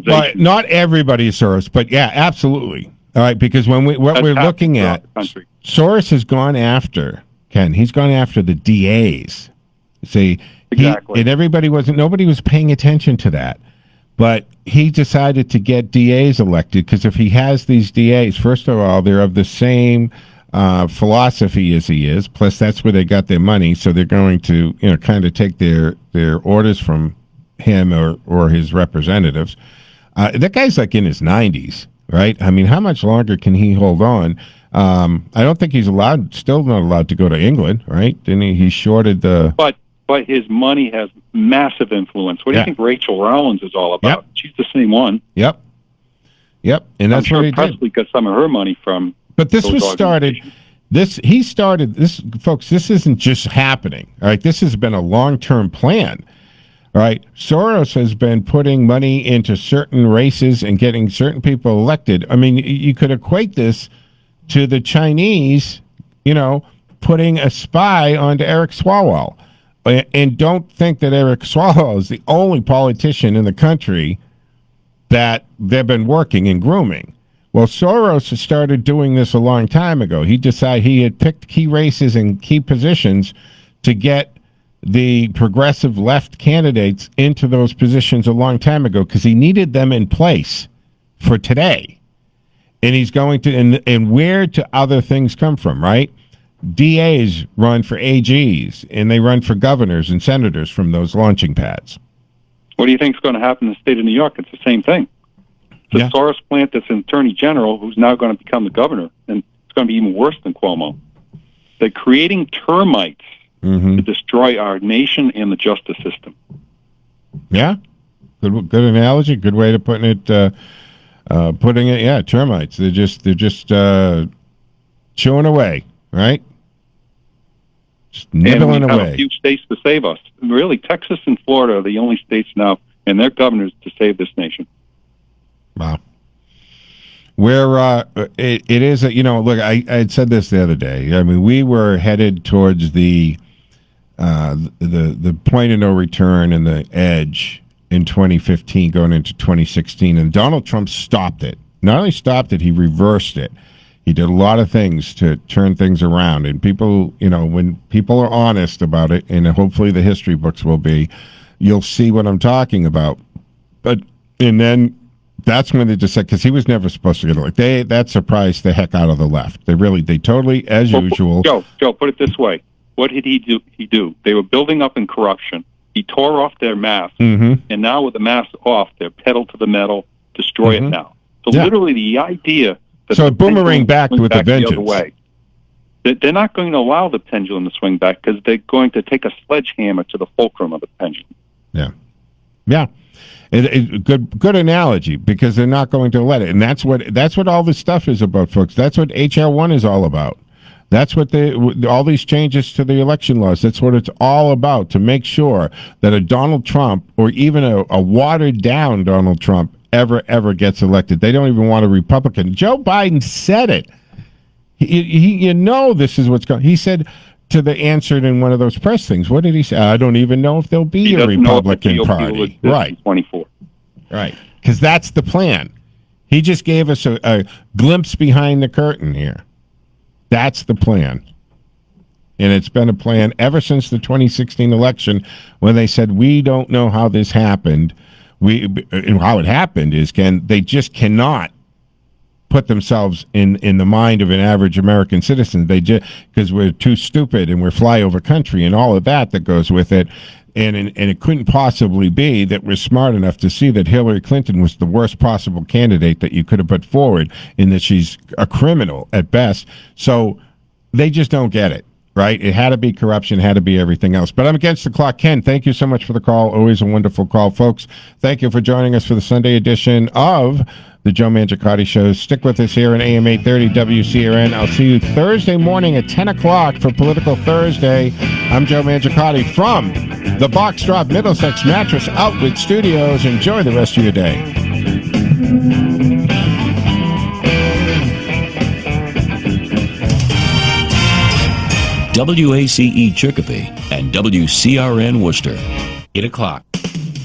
but not everybody is Soros, but yeah, absolutely. All right, because we're looking at, Soros has gone after. Ken, he's gone after the DAs. See, exactly. And nobody was paying attention to that. But he decided to get DAs elected because if he has these DAs, first of all, they're of the same philosophy as he is. Plus, that's where they got their money. So they're going to, kind of take their orders from him or his representatives. That guy's like in his 90s, right? I mean, how much longer can he hold on? I don't think he's still not allowed to go to England, right? Didn't he? He shorted the... But his money has massive influence. What do you think Rachel Rollins is all about? Yep. She's the same one. Yep. And that's what he Presley got some of her money from... But this was started... He started this, folks, this isn't just happening, all right? This has been a long-term plan, all right? Soros has been putting money into certain races and getting certain people elected. I mean, you could equate this to the Chinese, putting a spy onto Eric Swalwell. And don't think that Eric Swalwell is the only politician in the country that they've been working and grooming. Well, Soros started doing this a long time ago. He decided he had picked key races and key positions to get the progressive left candidates into those positions a long time ago because he needed them in place for today. And he's going to, and where do other things come from, right? DAs run for AGs, and they run for governors and senators from those launching pads. What do you think is going to happen in the state of New York? It's the same thing. The Soros plant that's an attorney general who's now going to become the governor, and it's going to be even worse than Cuomo. They're creating termites to destroy our nation and the justice system. Yeah, good analogy. Good way of putting it. Termites. They're just chewing away, right? Just nibbling and we away. Have a few states to save us. Really, Texas and Florida are the only states now, and their governors to save this nation. Wow. Where it is, look, I had said this the other day. I mean, we were headed towards the point of no return and the edge in 2015 going into 2016, and Donald Trump stopped it. Not only stopped it, he reversed it. He did a lot of things to turn things around, and people, when people are honest about it, and hopefully the history books will be, you'll see what I'm talking about. And then that's when they just said, because he was never supposed to get elected. That surprised the heck out of the left. They totally, as usual. Joe, put it this way. What did he do? They were building up in corruption. He tore off their mask, and now with the mask off, they're pedal to the metal, destroy it now. So literally the idea that so it boomerang back with a vengeance. The other way. They're not going to allow the pendulum to swing back because they're going to take a sledgehammer to the fulcrum of the pendulum. Yeah. Good analogy, because they're not going to let it, and that's what all this stuff is about, folks. That's what HR 1 is all about. That's what all these changes to the election laws. That's what it's all about, to make sure that a Donald Trump, or even a watered down Donald Trump, ever gets elected. They don't even want a Republican. Joe Biden said it. He this is what's going. He said to the answered in one of those press things. What did he say? I don't even know if there'll be a Republican Party. Right. 24. Right. Because that's the plan. He just gave us a glimpse behind the curtain here. That's the plan. And it's been a plan ever since the 2016 election, when they said, we don't know how this happened. How it happened is they just cannot put themselves in the mind of an average American citizen. They just, because we're too stupid and we're flyover country and all of that goes with it. And it couldn't possibly be that we're smart enough to see that Hillary Clinton was the worst possible candidate that you could have put forward, in that she's a criminal at best. So they just don't get it, right? It had to be corruption, had to be everything else. But I'm against the clock. Ken, thank you so much for the call. Always a wonderful call, folks. Thank you for joining us for the Sunday edition of the Joe Mangiacotti Show. Stick with us here on AM 830 WCRN. I'll see you Thursday morning at 10 o'clock for Political Thursday. I'm Joe Mangiacotti from the Box Drop Middlesex Mattress Outlet Studios. Enjoy the rest of your day. WACE Chicopee and WCRN Worcester. 8 o'clock.